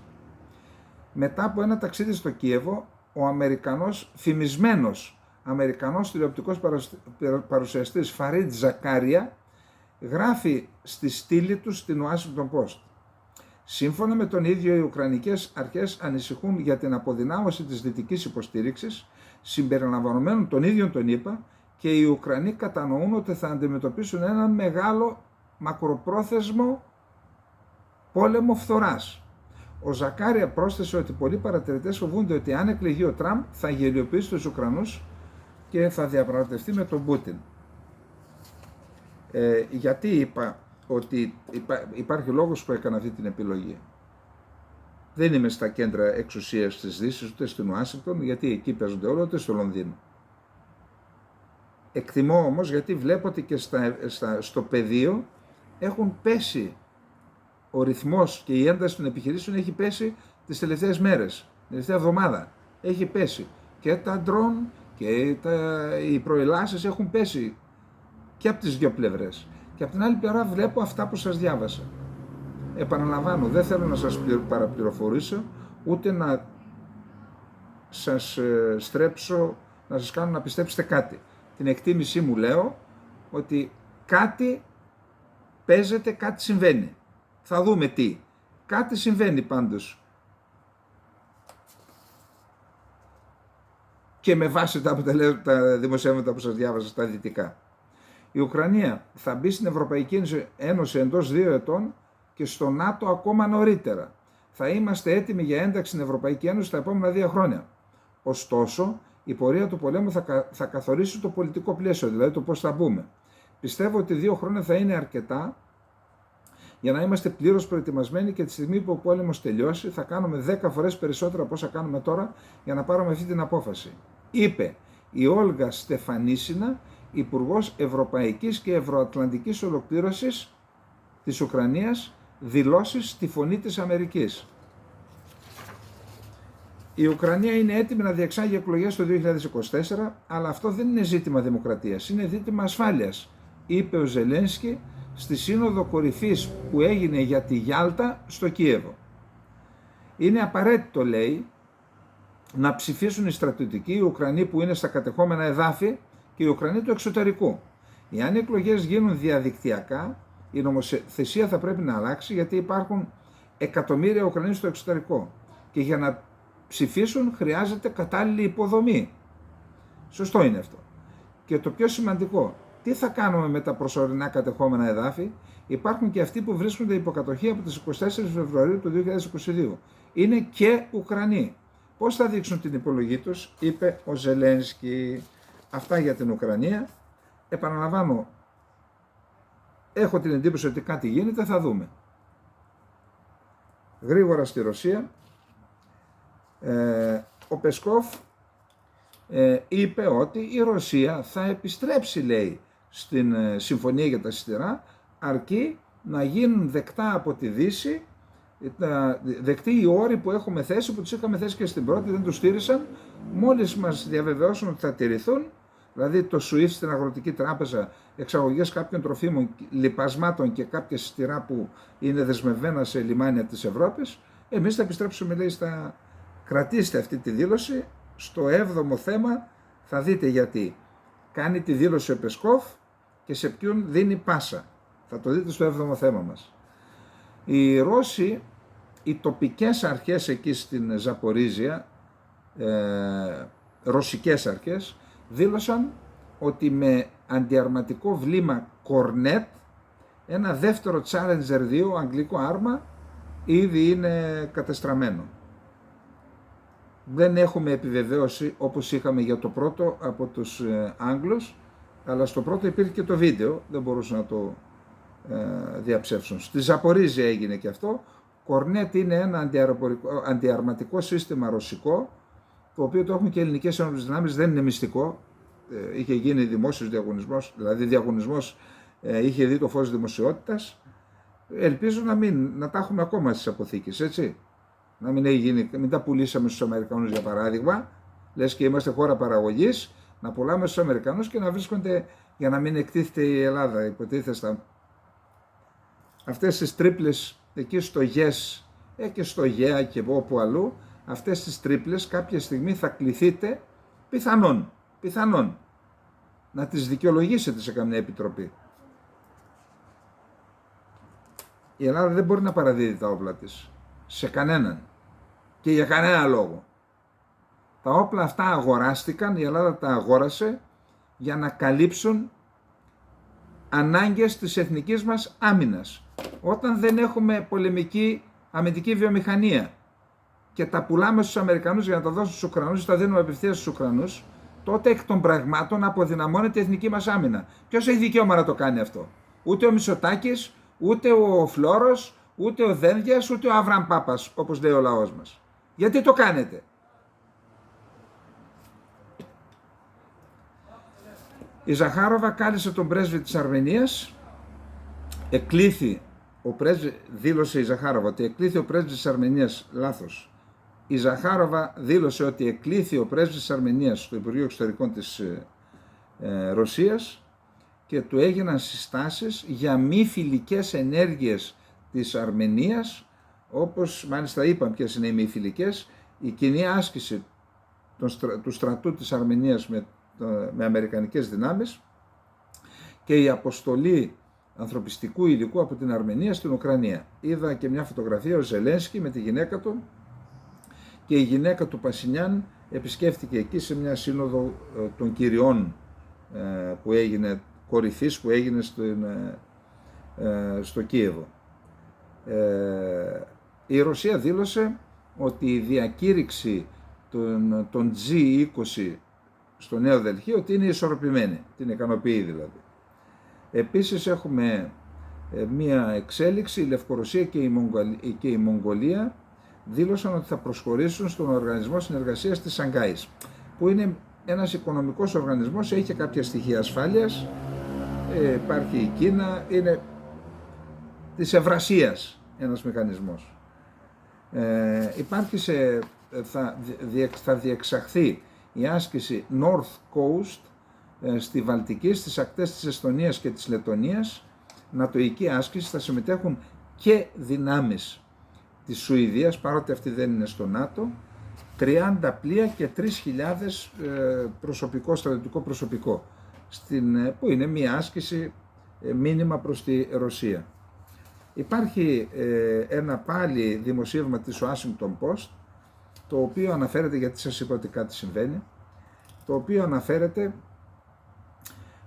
S1: Μετά από ένα ταξίδι στο Κίεβο, ο φημισμένος Αμερικανός τηλεοπτικός παρουσιαστής Φαρίτ Ζακάρια γράφει στη στήλη του στην Washington Post. Σύμφωνα με τον ίδιο, οι Ουκρανικές αρχές ανησυχούν για την αποδυνάμωση της δυτικής υποστήριξης, συμπεριλαμβανομένων των ίδιων των ΗΠΑ, και οι Ουκρανοί κατανοούν ότι θα αντιμετωπίσουν έναν μεγάλο μακροπρόθεσμο πόλεμο φθοράς. Ο Ζακάρια πρόσθεσε ότι πολλοί παρατηρητές φοβούνται ότι αν εκλεγεί ο Τραμπ θα γελιοποιήσει τους Ουκρανούς και θα διαπραγματευτεί με τον Πούτιν. Γιατί είπα ότι υπάρχει λόγος που έκανα αυτή την επιλογή. Δεν είμαι στα κέντρα εξουσίας της Δύσης, ούτε στην Ουάσιγκτον, γιατί εκεί παίζονται όλα, ούτε στο Λονδίνο. Εκτιμώ όμως, γιατί βλέπω ότι και στο πεδίο έχουν πέσει, ο ρυθμός και η ένταση των επιχειρήσεων έχει πέσει τις τελευταίες μέρες, την τελευταία εβδομάδα έχει πέσει. Και τα ντρόν και οι προελάσεις έχουν πέσει και από τις δύο πλευρές. Και από την άλλη πλευρά βλέπω αυτά που σας διάβασα. Επαναλαμβάνω, δεν θέλω να σας παραπληροφορήσω, ούτε να σας στρέψω, να σας κάνω να πιστέψετε κάτι. Την εκτίμησή μου λέω ότι κάτι παίζεται, κάτι συμβαίνει. Θα δούμε τι. Κάτι συμβαίνει πάντως. Και με βάση τα δημοσιεύματα που σας διάβασα στα δυτικά. Η Ουκρανία θα μπει στην Ευρωπαϊκή Ένωση εντός 2 ετών και στο ΝΑΤΟ ακόμα νωρίτερα. Θα είμαστε έτοιμοι για ένταξη στην Ευρωπαϊκή Ένωση τα επόμενα 2 χρόνια. Ωστόσο, η πορεία του πολέμου θα καθορίσει το πολιτικό πλαίσιο, δηλαδή το πώς θα μπούμε. Πιστεύω ότι 2 χρόνια θα είναι αρκετά για να είμαστε πλήρως προετοιμασμένοι και τη στιγμή που ο πόλεμος τελειώσει θα κάνουμε 10 φορές περισσότερα από όσα κάνουμε τώρα για να πάρουμε αυτή την απόφαση. Είπε η Όλγα Στεφανίσινα, Υπουργός Ευρωπαϊκής και Ευρωατλαντικής Ολοκλήρωσης της Ουκρανίας, δηλώσεις στη Φωνή της Αμερικής. Η Ουκρανία είναι έτοιμη να διεξάγει εκλογές το 2024, αλλά αυτό δεν είναι ζήτημα δημοκρατίας, είναι ζήτημα ασφάλειας, είπε ο Ζελένσκι στη Σύνοδο Κορυφής που έγινε για τη Γιάλτα στο Κίεβο. Είναι απαραίτητο, λέει, να ψηφίσουν οι στρατιωτικοί, οι Ουκρανοί που είναι στα κατεχόμενα εδάφη και οι Ουκρανοί του εξωτερικού. Εάν οι εκλογές γίνουν διαδικτυακά, η νομοθεσία θα πρέπει να αλλάξει, γιατί υπάρχουν εκατομμύρια Ουκρανοί στο εξωτερικό και για να ψηφίσουν χρειάζεται κατάλληλη υποδομή. Σωστό είναι αυτό. Και το πιο σημαντικό, τι θα κάνουμε με τα προσωρινά κατεχόμενα εδάφη? Υπάρχουν και αυτοί που βρίσκονται υποκατοχή από τις 24 Φεβρουαρίου του 2022. Είναι και Ουκρανοί. Πώς θα δείξουν την υπολογή τους, είπε ο Ζελένσκι. Αυτά για την Ουκρανία. Επαναλαμβάνω, έχω την εντύπωση ότι κάτι γίνεται, θα δούμε. Γρήγορα στη Ρωσία. Ο Πεσκόφ είπε ότι η Ρωσία θα επιστρέψει, λέει, στην συμφωνία για τα σιτηρά, αρκεί να γίνουν δεκτά από τη Δύση, δεκτοί οι όροι που έχουμε θέσει, που τους είχαμε θέσει και στην πρώτη, δεν τους στήρισαν. Μόλις μας διαβεβαιώσουν ότι θα τηρηθούν, δηλαδή το SWIFT στην Αγροτική Τράπεζα, εξαγωγές κάποιων τροφίμων, λιπασμάτων και κάποια σιτηρά που είναι δεσμευμένα σε λιμάνια της Ευρώπης, εμείς θα επιστρέψουμε, λέει, στα... Κρατήστε αυτή τη δήλωση, στο 7ο θέμα θα δείτε γιατί. Κάνει τη δήλωση ο Πεσκόφ και σε ποιον δίνει πάσα. Θα το δείτε στο 7ο θέμα μας. Οι Ρώσοι, οι τοπικές αρχές εκεί στην Ζαπορίζια, ρωσικές αρχές, δήλωσαν ότι με αντιαρματικό βλήμα Κορνέτ, ένα δεύτερο Challenger 2, αγγλικό άρμα, ήδη είναι κατεστραμμένο. Δεν έχουμε επιβεβαίωση όπως είχαμε για το πρώτο από τους Άγγλους, αλλά στο πρώτο υπήρχε και το βίντεο, δεν μπορούσαν να το διαψεύσουν. Στη Ζαπορίζια έγινε και αυτό. Κορνέτ είναι ένα αντιαρματικό σύστημα ρωσικό, το οποίο το έχουν και ελληνικές ενόπλες δυνάμεις, δεν είναι μυστικό. Είχε γίνει δημόσιος διαγωνισμός, δηλαδή διαγωνισμός είχε δει το φως δημοσιότητας. Ελπίζω να τα έχουμε ακόμα στις αποθήκες, έτσι. Να μην τα πουλήσαμε στους Αμερικανούς, για παράδειγμα, λες και είμαστε χώρα παραγωγής, να πουλάμε στους Αμερικανούς και να βρίσκονται, για να μην εκτίθεται η Ελλάδα, υποτίθεστα. Αυτές τις τρίπλες εκεί στο ΓΕΣ και στο ΓΕΑ και όπου αλλού, αυτές τις τρίπλες κάποια στιγμή θα κληθείτε, πιθανόν, να τις δικαιολογήσετε σε καμιά επιτροπή. Η Ελλάδα δεν μπορεί να παραδίδει τα όπλα της σε κανέναν και για κανένα λόγο. Τα όπλα αυτά αγοράστηκαν, η Ελλάδα τα αγόρασε για να καλύψουν ανάγκες της εθνικής μας άμυνας. Όταν δεν έχουμε πολεμική αμυντική βιομηχανία και τα πουλάμε στους Αμερικανούς για να τα δώσουν στους Ουκρανούς, τα δίνουμε απευθείας στους Ουκρανούς, τότε εκ των πραγμάτων αποδυναμώνεται η εθνική μας άμυνα. Ποιος έχει δικαίωμα να το κάνει αυτό? Ούτε ο Μητσοτάκης, ούτε ο Φλόρος, ούτε ο Δένδιας, ούτε ο Αβραάμ Πάπας, όπως λέει ο λαός μας. Γιατί το κάνετε? Η Ζαχάροβα κάλεσε τον πρέσβη της Αρμενίας, δήλωσε η Ζαχάροβα ότι εκλήθη ο πρέσβης της Αρμενίας, λάθος. Η Ζαχάροβα δήλωσε ότι εκλήθη ο πρέσβης της Αρμενίας στο Υπουργείο Εξωτερικών της Ρωσίας και του έγιναν συστάσεις για μη φιλικές ενέργειες της Αρμενίας, όπως μάλιστα είπαν ποιες είναι οι μη φιλικές, η κοινή άσκηση του στρατού της Αρμενίας με αμερικανικές δυνάμεις και η αποστολή ανθρωπιστικού υλικού από την Αρμενία στην Ουκρανία. Είδα και μια φωτογραφία, ο Ζελένσκι με τη γυναίκα του, και η γυναίκα του Πασινιάν επισκέφθηκε εκεί σε μια σύνοδο των κυριών που έγινε, κορυφής που έγινε στο Κίεβο. Η Ρωσία δήλωσε ότι η διακήρυξη των G20 στο Νέο Δελχή ότι είναι ισορροπημένη, την ικανοποιεί δηλαδή. Επίσης έχουμε μία εξέλιξη. Η Λευκορωσία και η Μογγολία δήλωσαν ότι θα προσχωρήσουν στον Οργανισμό Συνεργασίας της Σανγκάης, που είναι ένας οικονομικός οργανισμός, έχει κάποια στοιχεία ασφάλειας, υπάρχει η Κίνα, είναι της Ευρασίας ένας μηχανισμός. Θα διεξαχθεί η άσκηση North Coast στη Βαλτική, στις ακτές της Εσθονίας και της Λεττονίας. νατοϊκή άσκηση, θα συμμετέχουν και δυνάμεις της Σουηδίας, παρότι αυτή δεν είναι στο ΝΑΤΟ, 30 πλοία και 3.000 στρατιωτικό προσωπικό, που είναι μια άσκηση μήνυμα προς τη Ρωσία. Υπάρχει ένα πάλι δημοσίευμα της Washington Post, το οποίο αναφέρεται, γιατί σας είπα ότι κάτι συμβαίνει, το οποίο αναφέρεται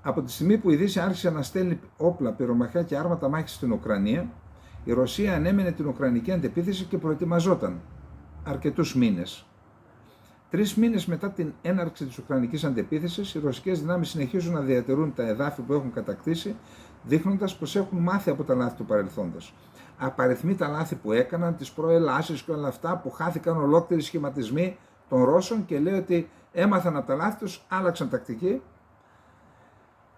S1: από τη στιγμή που η Δύση άρχισε να στέλνει όπλα, πυρομαχιά και άρματα μάχης στην Ουκρανία, η Ρωσία ανέμενε την Ουκρανική αντεπίθεση και προετοιμαζόταν αρκετούς μήνες. 3 μήνες μετά την έναρξη της Ουκρανικής αντεπίθεσης, οι ρωσικές δυνάμεις συνεχίζουν να διατηρούν τα εδάφη που έχουν κατακτήσει, δείχνοντας πως έχουν μάθει από τα λάθη του παρελθόντος. Απαριθμεί τα λάθη που έκαναν, τις προελάσεις και όλα αυτά, που χάθηκαν ολόκληροι σχηματισμοί των Ρώσων, και λέει ότι έμαθαν από τα λάθη τους, άλλαξαν τακτική.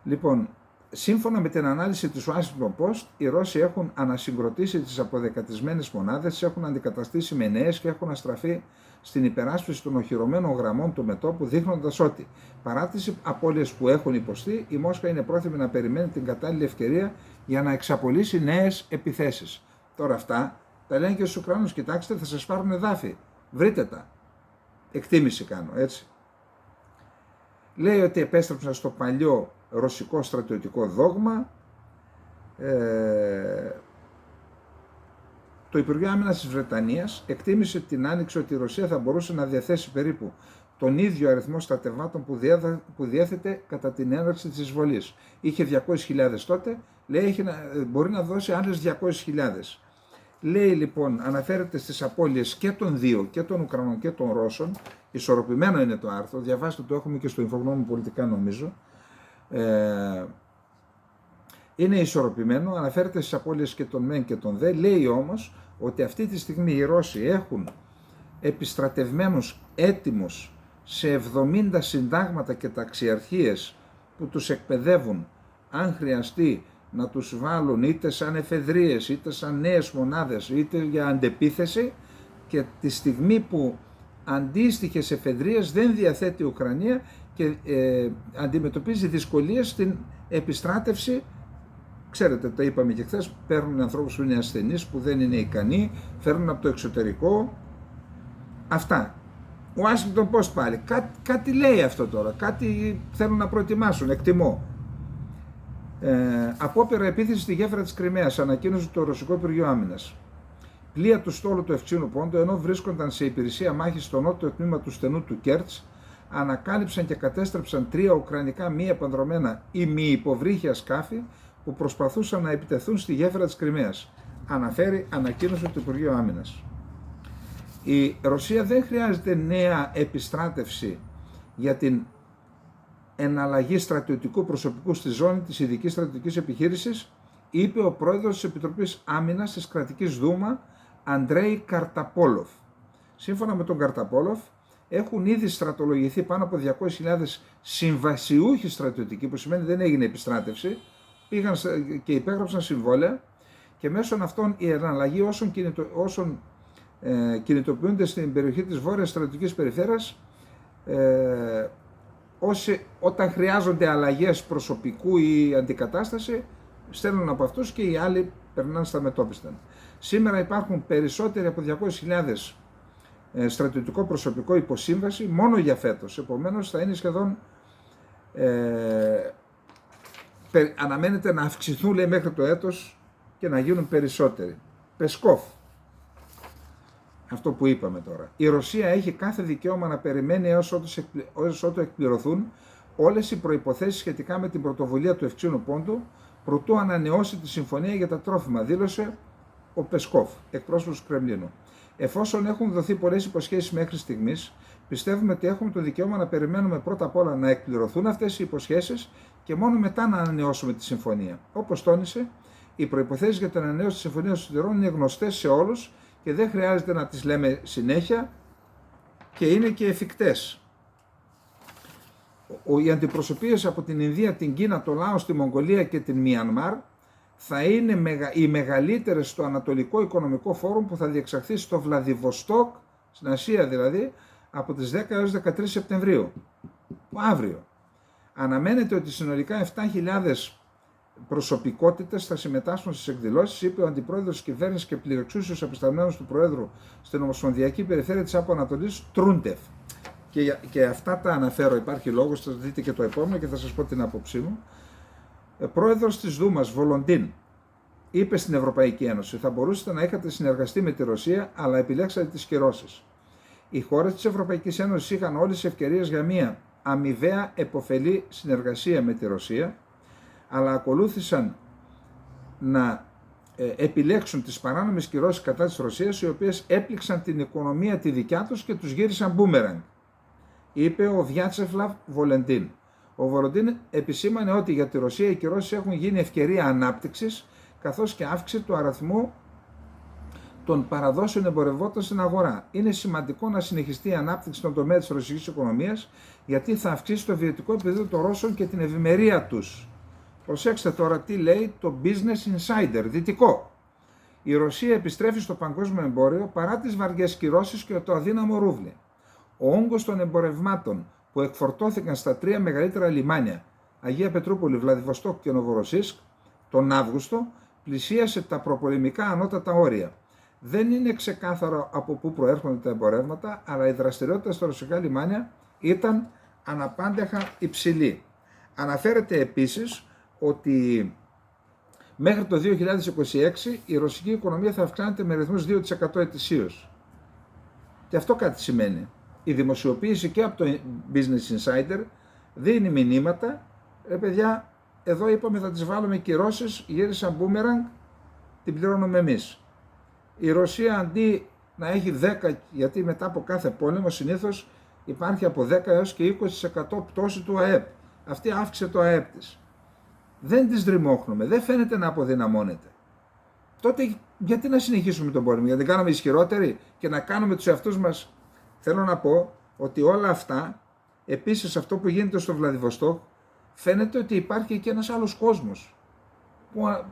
S1: Λοιπόν, σύμφωνα με την ανάλυση της Washington Post, οι Ρώσοι έχουν ανασυγκροτήσει τις αποδεκατισμένες μονάδες, τις έχουν αντικαταστήσει με νέες και έχουν αστραφεί στην υπεράσπιση των οχυρωμένων γραμμών του μετώπου, δείχνοντας ότι παρά τις απώλειες που έχουν υποστεί, η Μόσχα είναι πρόθυμη να περιμένει την κατάλληλη ευκαιρία για να εξαπολύσει νέες επιθέσεις. Τώρα αυτά τα λένε και στους Ουκρανούς: κοιτάξτε, θα σας πάρουν εδάφη, βρείτε τα. Εκτίμηση κάνω, έτσι. Λέει ότι επέστρεψαν στο παλιό ρωσικό στρατιωτικό δόγμα. Το Υπουργείο Άμυνας της Βρετανίας εκτίμησε την Άνοιξη ότι η Ρωσία θα μπορούσε να διαθέσει περίπου τον ίδιο αριθμό στρατευμάτων που διέθετε κατά την έναρξη της εισβολής. Είχε 200.000 τότε, λέει μπορεί να δώσει άλλες 200.000. Λέει λοιπόν, αναφέρεται στις απώλειες και των δύο, και των Ουκρανών και των Ρώσων, ισορροπημένο είναι το άρθρο, διαβάστε το, έχουμε και στο Ινφογνώμη πολιτικά νομίζω, είναι ισορροπημένο, αναφέρεται στις απώλειες και των ΜΕΝ και των ΔΕ, λέει όμως ότι αυτή τη στιγμή οι Ρώσοι έχουν επιστρατευμένους έτοιμους σε 70 συντάγματα και ταξιαρχίες που τους εκπαιδεύουν αν χρειαστεί να τους βάλουν είτε σαν εφεδρείες, είτε σαν νέες μονάδες, είτε για αντεπίθεση, και τη στιγμή που αντίστοιχες εφεδρείες δεν διαθέτει η Ουκρανία και αντιμετωπίζει δυσκολίες στην επιστράτευση. Ξέρετε, το είπαμε και χθες, παίρνουν ανθρώπους που είναι ασθενείς, που δεν είναι ικανοί, φέρνουν από το εξωτερικό. Αυτά. Ο Washington Post πάλι, κάτι λέει αυτό τώρα, κάτι θέλουν να προετοιμάσουν, εκτιμώ. Απόπειρα επίθεση στη γέφυρα της Κριμαίας, ανακοίνωσε το Ρωσικό Υπουργείο Άμυνας. Πλοία του στόλου του Ευξήνου Πόντου, ενώ βρίσκονταν σε υπηρεσία μάχης στο νότιο τμήμα του στενού του Κέρτς, ανακάλυψαν και κατέστρεψαν 3 ουκρανικά μη επανδρομένα ή μη υποβρύχια σκάφη που προσπαθούσαν να επιτεθούν στη γέφυρα της Κριμαίας. Αναφέρει ανακοίνωση του Υπουργείου Άμυνας. Η Ρωσία δεν χρειάζεται νέα επιστράτευση για την εναλλαγή στρατιωτικού προσωπικού στη ζώνη της ειδικής στρατιωτικής επιχείρησης, είπε ο πρόεδρος της Επιτροπής Άμυνας της Κρατικής Δούμα, Αντρέι Καρταπόλοφ. Σύμφωνα με τον Καρταπόλοφ, έχουν ήδη στρατολογηθεί πάνω από 200.000 συμβασιούχοι στρατιωτικοί, που σημαίνει δεν έγινε επιστράτευση, πήγαν και υπέγραψαν συμβόλαια, και μέσω αυτών η εναλλαγή όσων κινητοποιούνται στην περιοχή της Βόρειας Στρατιωτικής Περιφέρειας, όταν χρειάζονται αλλαγές προσωπικού ή αντικατάσταση, στέλνουν από αυτούς και οι άλλοι περνάνε στα μετώπιστα. Σήμερα υπάρχουν περισσότεροι από 200.000 στρατιωτικό προσωπικό υποσύμβαση μόνο για φέτος. Επομένως θα είναι σχεδόν, αναμένεται να αυξηθούν, λέει, μέχρι το έτος και να γίνουν περισσότεροι. Πεσκόφ. Αυτό που είπαμε τώρα. Η Ρωσία έχει κάθε δικαίωμα να περιμένει έως ότου εκπληρωθούν όλες οι προϋποθέσεις σχετικά με την πρωτοβουλία του Ευξήνου Πόντου, προτού ανανεώσει τη συμφωνία για τα τρόφιμα, δήλωσε ο Πεσκόφ, εκπρόσωπος του Κρεμλίνου. Εφόσον έχουν δοθεί πολλές υποσχέσεις μέχρι στιγμής, πιστεύουμε ότι έχουμε το δικαίωμα να περιμένουμε πρώτα απ' όλα να εκπληρωθούν αυτές οι υποσχέσεις και μόνο μετά να ανανεώσουμε τη συμφωνία. Όπως τόνισε, Οι προϋποθέσεις για την ανανέωση της Συμφωνίας των Σιδηρών είναι γνωστές σε όλους και δεν χρειάζεται να τις λέμε συνέχεια και είναι και εφικτές. Οι αντιπροσωπείες από την Ινδία, την Κίνα, το Λάος, τη Μογγολία και την Μιανμάρ θα είναι οι μεγαλύτερες στο Ανατολικό Οικονομικό Φόρουμ που θα διεξαχθεί στο Βλαδιβοστόκ, στην Ασία δηλαδή, από τις 10 έως 13 Σεπτεμβρίου, αύριο. Αναμένεται ότι συνολικά 7.000 προσωπικότητες θα συμμετάσχουν στις εκδηλώσεις, είπε ο Αντιπρόεδρος της Κυβέρνησης και πληροεξούσιος απεσταλμένος του Προέδρου στην Ομοσπονδιακή Περιφέρεια της Άπο Ανατολής, Τρούντεφ. Και αυτά τα αναφέρω, υπάρχει λόγος, θα δείτε και το επόμενο και θα σας πω την άποψή μου. Πρόεδρος της Δούμας, Βολοντίν, είπε στην Ευρωπαϊκή Ένωση: θα μπορούσατε να είχατε συνεργαστεί με τη Ρωσία, αλλά επιλέξατε τις κυρώσεις. Οι χώρες της Ευρωπαϊκής Ένωσης είχαν όλες τις ευκαιρίες για μια αμοιβαία επωφελή συνεργασία με τη Ρωσία, αλλά ακολούθησαν να επιλέξουν τις παράνομες κυρώσεις κατά της Ρωσίας, οι οποίες έπληξαν την οικονομία τη δικιά τους και τους γύρισαν μπούμεραγκ, είπε ο Βιάτσεφλαβ Βολοντίν. Ο Βολοντίν επισήμανε ότι για τη Ρωσία οι κυρώσεις έχουν γίνει ευκαιρία ανάπτυξης, καθώς και αύξηση του αριθμού των παραδόσεων εμπορευόντων στην αγορά. Είναι σημαντικό να συνεχιστεί η ανάπτυξη στον τομέα της ρωσικής οικονομίας, γιατί θα αυξήσει το βιωτικό επίπεδο των Ρώσων και την ευημερία τους. Προσέξτε τώρα τι λέει το Business Insider, δυτικό. Η Ρωσία επιστρέφει στο παγκόσμιο εμπόριο παρά τις βαριές κυρώσεις και το αδύναμο ρούβλι. Ο όγκος των εμπορευμάτων που εκφορτώθηκαν στα τρία μεγαλύτερα λιμάνια, Αγία Πετρούπολη, Βλαδιβοστόκ και Νοβοροσίσκ, τον Αύγουστο, πλησίασε τα προπολεμικά ανώτατα όρια. Δεν είναι ξεκάθαρο από πού προέρχονται τα εμπορεύματα, αλλά η δραστηριότητα στα ρωσικά λιμάνια ήταν αναπάντεχα υψηλή. Αναφέρεται επίσης ότι μέχρι το 2026 η ρωσική οικονομία θα αυξάνεται με ρυθμούς 2% ετησίως. Και αυτό κάτι σημαίνει. Η δημοσιοποίηση και από το Business Insider δίνει μηνύματα, παιδιά, εδώ είπαμε θα τις βάλουμε κυρώσεις, γύρισαν μπούμεραγκ, την πληρώνουμε εμείς. Η Ρωσία αντί να έχει 10, γιατί μετά από κάθε πόλεμο συνήθως υπάρχει από 10 έως και 20% πτώση του ΑΕΠ. Αυτή αύξησε το ΑΕΠ της. Δεν τις δριμώχνουμε, δεν φαίνεται να αποδυναμώνεται. Τότε γιατί να συνεχίσουμε τον πόλεμο, γιατί κάνουμε ισχυρότεροι και να κάνουμε τους εαυτούς μας. Θέλω να πω ότι όλα αυτά, επίσης αυτό που γίνεται στο Βλαδιβοστόκ, φαίνεται ότι υπάρχει και ένας άλλος κόσμος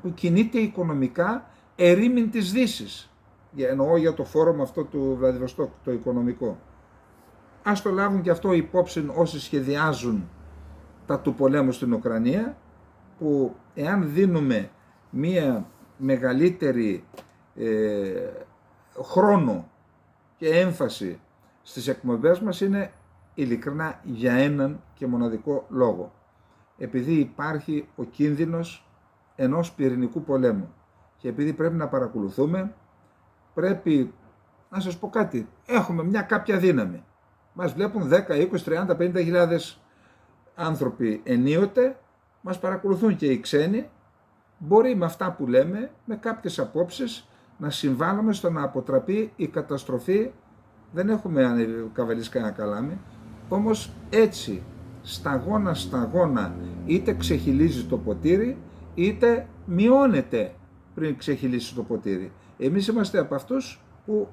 S1: που κινείται οικονομικά ερήμην της Δύσης. Εννοώ για το φόρουμ αυτό του Βλαδιβοστόκ, το οικονομικό. Ας το λάβουν και αυτό υπόψη όσοι σχεδιάζουν τα του πολέμου στην Ουκρανία, που εάν δίνουμε μία μεγαλύτερη χρόνο και έμφαση στις εκπομπές μας, είναι ειλικρινά για έναν και μοναδικό λόγο. Επειδή υπάρχει ο κίνδυνος ενός πυρηνικού πολέμου και επειδή πρέπει να παρακολουθούμε, πρέπει να σας πω κάτι, έχουμε μια κάποια δύναμη. Μας βλέπουν 10, 20, 30, 50 χιλιάδες άνθρωποι ενίοτε, μας παρακολουθούν και οι ξένοι. Μπορεί με αυτά που λέμε, με κάποιες απόψεις, να συμβάλλουμε στο να αποτραπεί η καταστροφή. Δεν έχουμε καβαλήσει κανένα καλάμι, όμως έτσι σταγόνα είτε ξεχυλίζει το ποτήρι, είτε μειώνεται πριν ξεχυλήσει το ποτήρι. Εμείς είμαστε από αυτούς που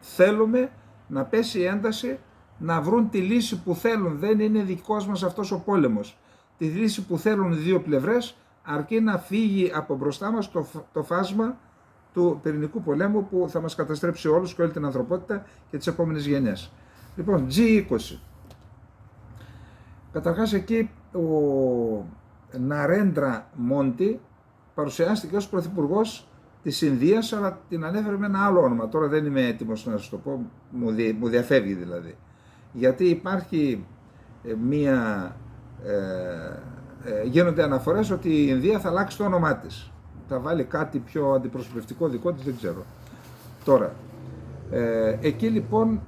S1: θέλουμε να πέσει η ένταση, να βρουν τη λύση που θέλουν. Δεν είναι δικός μας αυτός ο πόλεμος. Τη λύση που θέλουν οι δύο πλευρές, αρκεί να φύγει από μπροστά μας το φάσμα του πυρηνικού πολέμου που θα μας καταστρέψει όλους και όλη την ανθρωπότητα και τις επόμενες γενιές. Λοιπόν, G20. Καταρχάς εκεί ο Ναρέντρα Μόντι παρουσιάστηκε ως πρωθυπουργός της Ινδίας, αλλά την ανέφερε με ένα άλλο όνομα. Τώρα δεν είμαι έτοιμος να σας το πω, μου διαφεύγει δηλαδή. Γιατί υπάρχει γίνονται αναφορές ότι η Ινδία θα αλλάξει το όνομά της. Θα βάλει κάτι πιο αντιπροσωπευτικό δικό της, δεν ξέρω. Τώρα, εκεί λοιπόν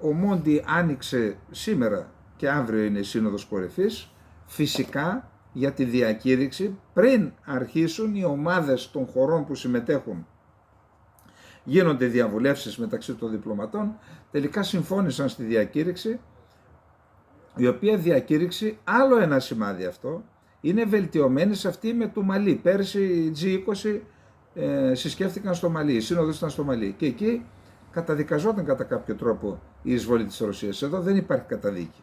S1: ο Μόντι άνοιξε σήμερα και αύριο είναι η Σύνοδος Κορυφής, φυσικά για τη διακήρυξη πριν αρχίσουν οι ομάδες των χωρών που συμμετέχουν. Γίνονται διαβουλεύσεις μεταξύ των διπλωματών, τελικά συμφώνησαν στη διακήρυξη, η οποία διακήρυξη, άλλο ένα σημάδι αυτό, είναι βελτιωμένη σε αυτή με το Μαλί. Πέρυσι οι G20 συσκέφθηκαν στο Μαλί, η σύνοδος ήταν στο Μαλί και εκεί καταδικαζόταν κατά κάποιο τρόπο η εισβολή της Ρωσίας. Εδώ δεν υπάρχει καταδίκη.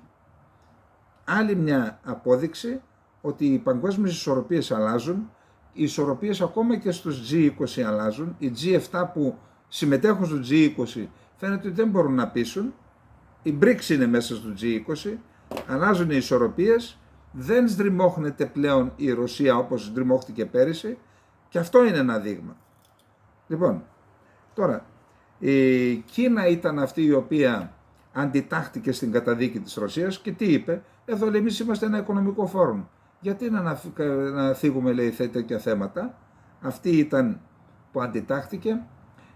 S1: Άλλη μια απόδειξη ότι οι παγκόσμιες ισορροπίες αλλάζουν, οι ισορροπίες ακόμα και στους G20 αλλάζουν, οι G7 που συμμετέχουν στο G20 φαίνεται ότι δεν μπορούν να πείσουν, οι BRICS είναι μέσα στο G20, αλλάζουν οι ισορροπίες, δεν στριμώχνεται πλέον η Ρωσία όπως στριμώχτηκε πέρυσι και αυτό είναι ένα δείγμα. Λοιπόν, τώρα, η Κίνα ήταν αυτή η οποία αντιτάχθηκε στην καταδίκη της Ρωσίας και τι είπε, εδώ λέει εμείς είμαστε ένα οικονομικό φόρουμ. Γιατί να θίγουμε λέει τέτοια θέματα, αυτή ήταν που αντιτάχθηκε.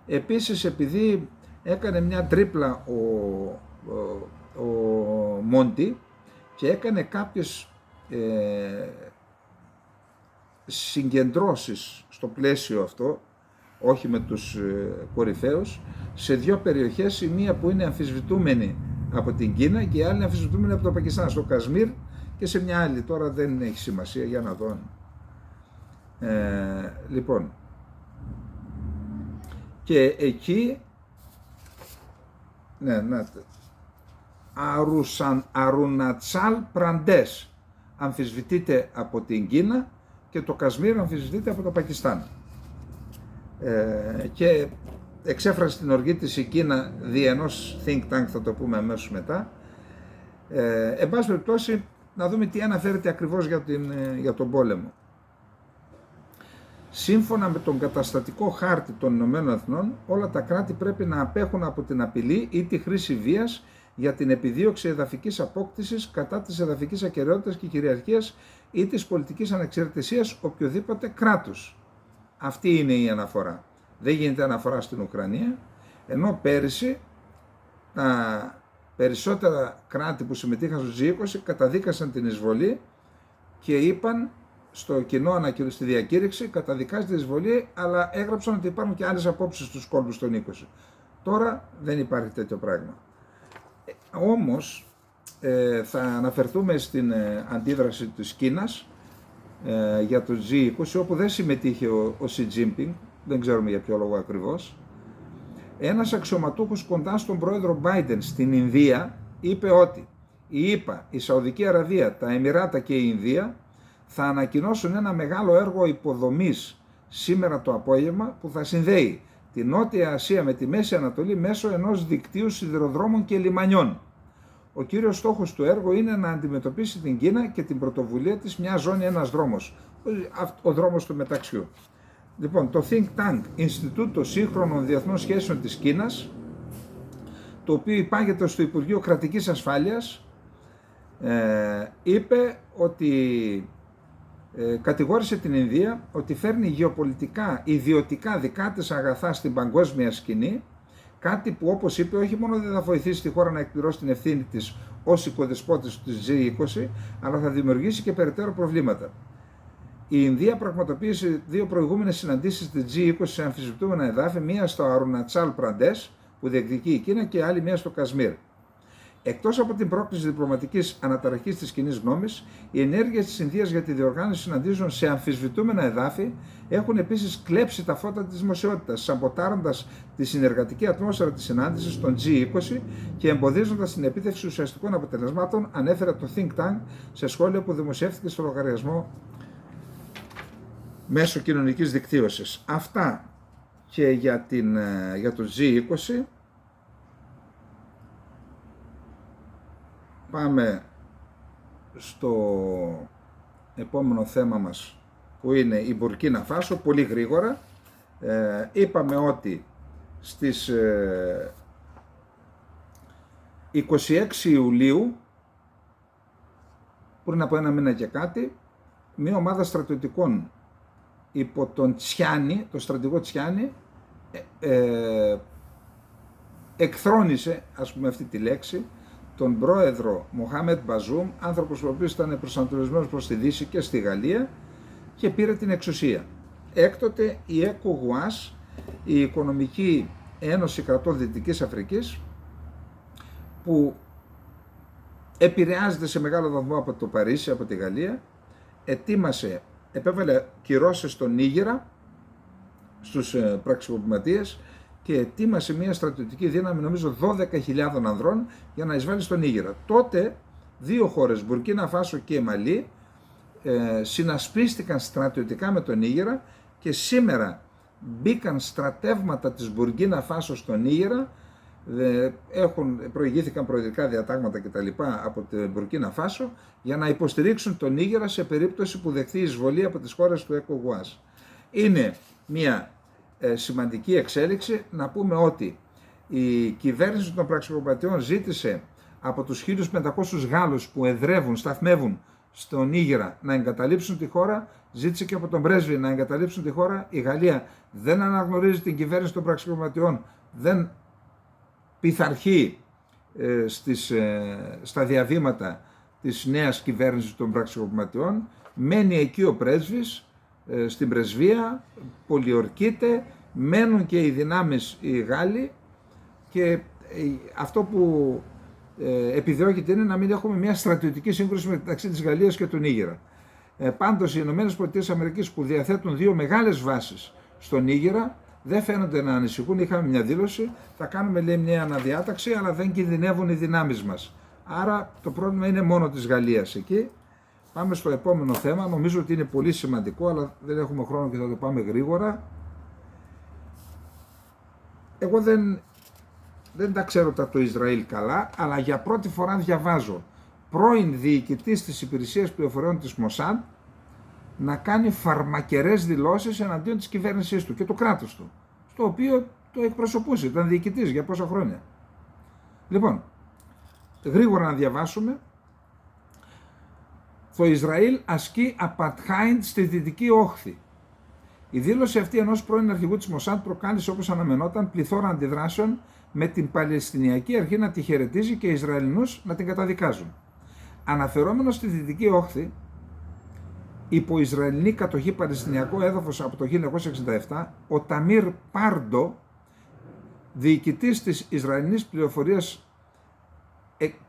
S1: Επίσης επειδή έκανε μια τρίπλα ο Μόντι και έκανε κάποιες συγκεντρώσεις στο πλαίσιο αυτό, όχι με τους κορυφαίους, σε δύο περιοχές, η μία που είναι αμφισβητούμενη από την Κίνα και η άλλη αμφισβητούμενη από το Πακιστάν, στο Κασμίρ και σε μια άλλη, τώρα δεν έχει σημασία, για να δω. Λοιπόν, και εκεί, Αρουνατσάλ Πραντές αμφισβητείται από την Κίνα και το Κασμίρ αμφισβητείται από το Πακιστάν. Και εξέφρασε την οργή της η Κίνα δι' ενός think tank, θα το πούμε αμέσως μετά. Εν πάση περιπτώσει, να δούμε τι αναφέρεται ακριβώς για τον πόλεμο. Σύμφωνα με τον καταστατικό χάρτη των Ηνωμένων Εθνών, όλα τα κράτη πρέπει να απέχουν από την απειλή ή τη χρήση βίας για την επιδίωξη εδαφικής απόκτησης κατά της εδαφικής ακεραιότητας και κυριαρχίας ή της πολιτικής ανεξαρτησίας οποιοδήποτε κράτους. Αυτή είναι η αναφορά. Δεν γίνεται αναφορά στην Ουκρανία, ενώ πέρυσι τα περισσότερα κράτη που συμμετείχαν στο G20 καταδίκασαν την εισβολή και είπαν στο κοινό στη διακήρυξη καταδικάζει την εισβολή, αλλά έγραψαν ότι υπάρχουν και άλλες απόψεις στους κόλπους των 20. Τώρα δεν υπάρχει τέτοιο πράγμα. Όμως θα αναφερθούμε στην αντίδραση της Κίνας για το G20, όπου δεν συμμετείχε ο Xi Jinping, δεν ξέρουμε για ποιο λόγο ακριβώς. Ένας αξιωματούχος κοντά στον πρόεδρο Biden στην Ινδία είπε ότι η ΗΠΑ, η Σαουδική Αραβία, τα Εμιράτα και η Ινδία θα ανακοινώσουν ένα μεγάλο έργο υποδομής σήμερα το απόγευμα που θα συνδέει τη Νότια Ασία με τη Μέση Ανατολή μέσω ενός δικτύου σιδηροδρόμων και λιμανιών. Ο κύριος στόχος του έργου είναι να αντιμετωπίσει την Κίνα και την πρωτοβουλία της μια ζώνη, ένας δρόμος, ο δρόμος του μεταξιού. Λοιπόν, το Think Tank Ινστιτούτο Σύγχρονων Διεθνών Σχέσεων της Κίνας, το οποίο υπάγεται στο Υπουργείο Κρατικής Ασφάλειας, είπε ότι κατηγόρησε την Ινδία ότι φέρνει γεωπολιτικά, ιδιωτικά δικά της αγαθά στην παγκόσμια σκηνή, κάτι που όπως είπε όχι μόνο δεν θα βοηθήσει τη χώρα να εκπληρώσει την ευθύνη της ως οικοδεσπότης της G20, αλλά θα δημιουργήσει και περαιτέρω προβλήματα. Η Ινδία πραγματοποίησε δύο προηγούμενες συναντήσεις της G20 σε αμφισβητούμενα εδάφη, μία στο Αρουνατσάλ Πραντές που διεκδικεί η Κίνα και άλλη μία στο Κασμίρ. Εκτός από την πρόκληση διπλωματικής αναταραχής της κοινής γνώμης, οι ενέργειες της Ινδίας για τη διοργάνωση συναντήσεων σε αμφισβητούμενα εδάφη έχουν επίσης κλέψει τα φώτα της δημοσιότητας, σαμποτάροντας τη συνεργατική ατμόσφαιρα της συνάντησης των G20 και εμποδίζοντας την επίτευξη ουσιαστικών αποτελεσμάτων, ανέφερε το Think Tank σε σχόλιο που δημοσιεύτηκε στο λογαριασμό μέσω κοινωνικής δικτύωσης. Αυτά και για το G20. Πάμε στο επόμενο θέμα μας που είναι η Μπουρκίνα Φάσο, πολύ γρήγορα. Είπαμε ότι στις 26 Ιουλίου, πριν από ένα μήνα και κάτι, μια ομάδα στρατιωτικών υπό τον Τσιάνι, τον στρατηγό Τσιάνι, εκθρόνησε, ας πούμε αυτή τη λέξη, τον πρόεδρο Μοχάμετ Μπαζούμ, άνθρωπος ο οποίος ήταν προσανατολισμένος προς τη Δύση και στη Γαλλία και πήρε την εξουσία. Έκτοτε η ECOWAS, η Οικονομική Ένωση Κρατών Δυτικής Αφρικής, που επηρεάζεται σε μεγάλο βαθμό από το Παρίσι, από τη Γαλλία, επέβαλε κυρώσεις στον Νίγηρα, στους πραξικοπηματίες, και ετοίμασε μια στρατιωτική δύναμη, νομίζω 12.000 ανδρών, για να εισβάλλει στον Νίγηρα. Τότε δύο χώρες, Μπουρκίνα Φάσο και Μαλί, συνασπίστηκαν στρατιωτικά με τον Νίγηρα και σήμερα μπήκαν στρατεύματα της Μπουρκίνα Φάσο στον Νίγηρα, προηγήθηκαν προεδρικά διατάγματα κτλ. Από την Μπουρκίνα Φάσο για να υποστηρίξουν τον Νίγηρα σε περίπτωση που δεχθεί εισβολή από τις χώρες του ΕΚΟΓΟΑΣ. Είναι μια σημαντική εξέλιξη. Να πούμε ότι η κυβέρνηση των πραξικοπηματιών ζήτησε από τους 1.500 Γάλλους που εδρεύουν, σταθμεύουν στον Νίγηρα να εγκαταλείψουν τη χώρα, ζήτησε και από τον πρέσβη να εγκαταλείψουν τη χώρα. Η Γαλλία δεν αναγνωρίζει την κυβέρνηση των πραξικοπηματιών, δεν πειθαρχεί στα διαβήματα της νέας κυβέρνησης των πραξικοπηματιών. Μένει εκεί ο πρέσβης, στην πρεσβεία, πολιορκείται, μένουν και οι δυνάμεις οι Γάλλοι, και αυτό που επιδιώκεται είναι να μην έχουμε μια στρατιωτική σύγκρουση μεταξύ της Γαλλίας και του Νίγηρα. Πάντως οι ΗΠΑ που διαθέτουν δύο μεγάλες βάσεις στον Νίγηρα δεν φαίνονται να ανησυχούν. Είχαμε μια δήλωση, θα κάνουμε, λέει, μια αναδιάταξη, αλλά δεν κινδυνεύουν οι δυνάμεις μας. Άρα το πρόβλημα είναι μόνο της Γαλλίας εκεί. Πάμε στο επόμενο θέμα, νομίζω ότι είναι πολύ σημαντικό, αλλά δεν έχουμε χρόνο και θα το πάμε γρήγορα. Εγώ δεν τα ξέρω το Ισραήλ καλά, αλλά για πρώτη φορά διαβάζω πρώην διοικητής της υπηρεσίας πληροφοριών της Μοσάντ να κάνει φαρμακερές δηλώσεις εναντίον της κυβέρνησής του και του κράτους του, στο οποίο το εκπροσωπούσε, ήταν διοικητής για πόσα χρόνια. Λοιπόν, γρήγορα να διαβάσουμε. Το Ισραήλ ασκεί apartheid στη Δυτική Όχθη. Η δήλωση αυτή ενός πρώην αρχηγού της Μοσάντ προκάλεσε, όπως αναμενόταν, πληθώρα αντιδράσεων, με την Παλαιστινιακή Αρχή να τη χαιρετίζει και οι Ισραηλινούς να την καταδικάζουν. Αναφερόμενος στη Δυτική Όχθη, υπό Ισραηλινή κατοχή Παλαιστινιακό έδαφος από το 1967, ο Ταμίρ Πάρντο, διοικητής της Ισραηλινής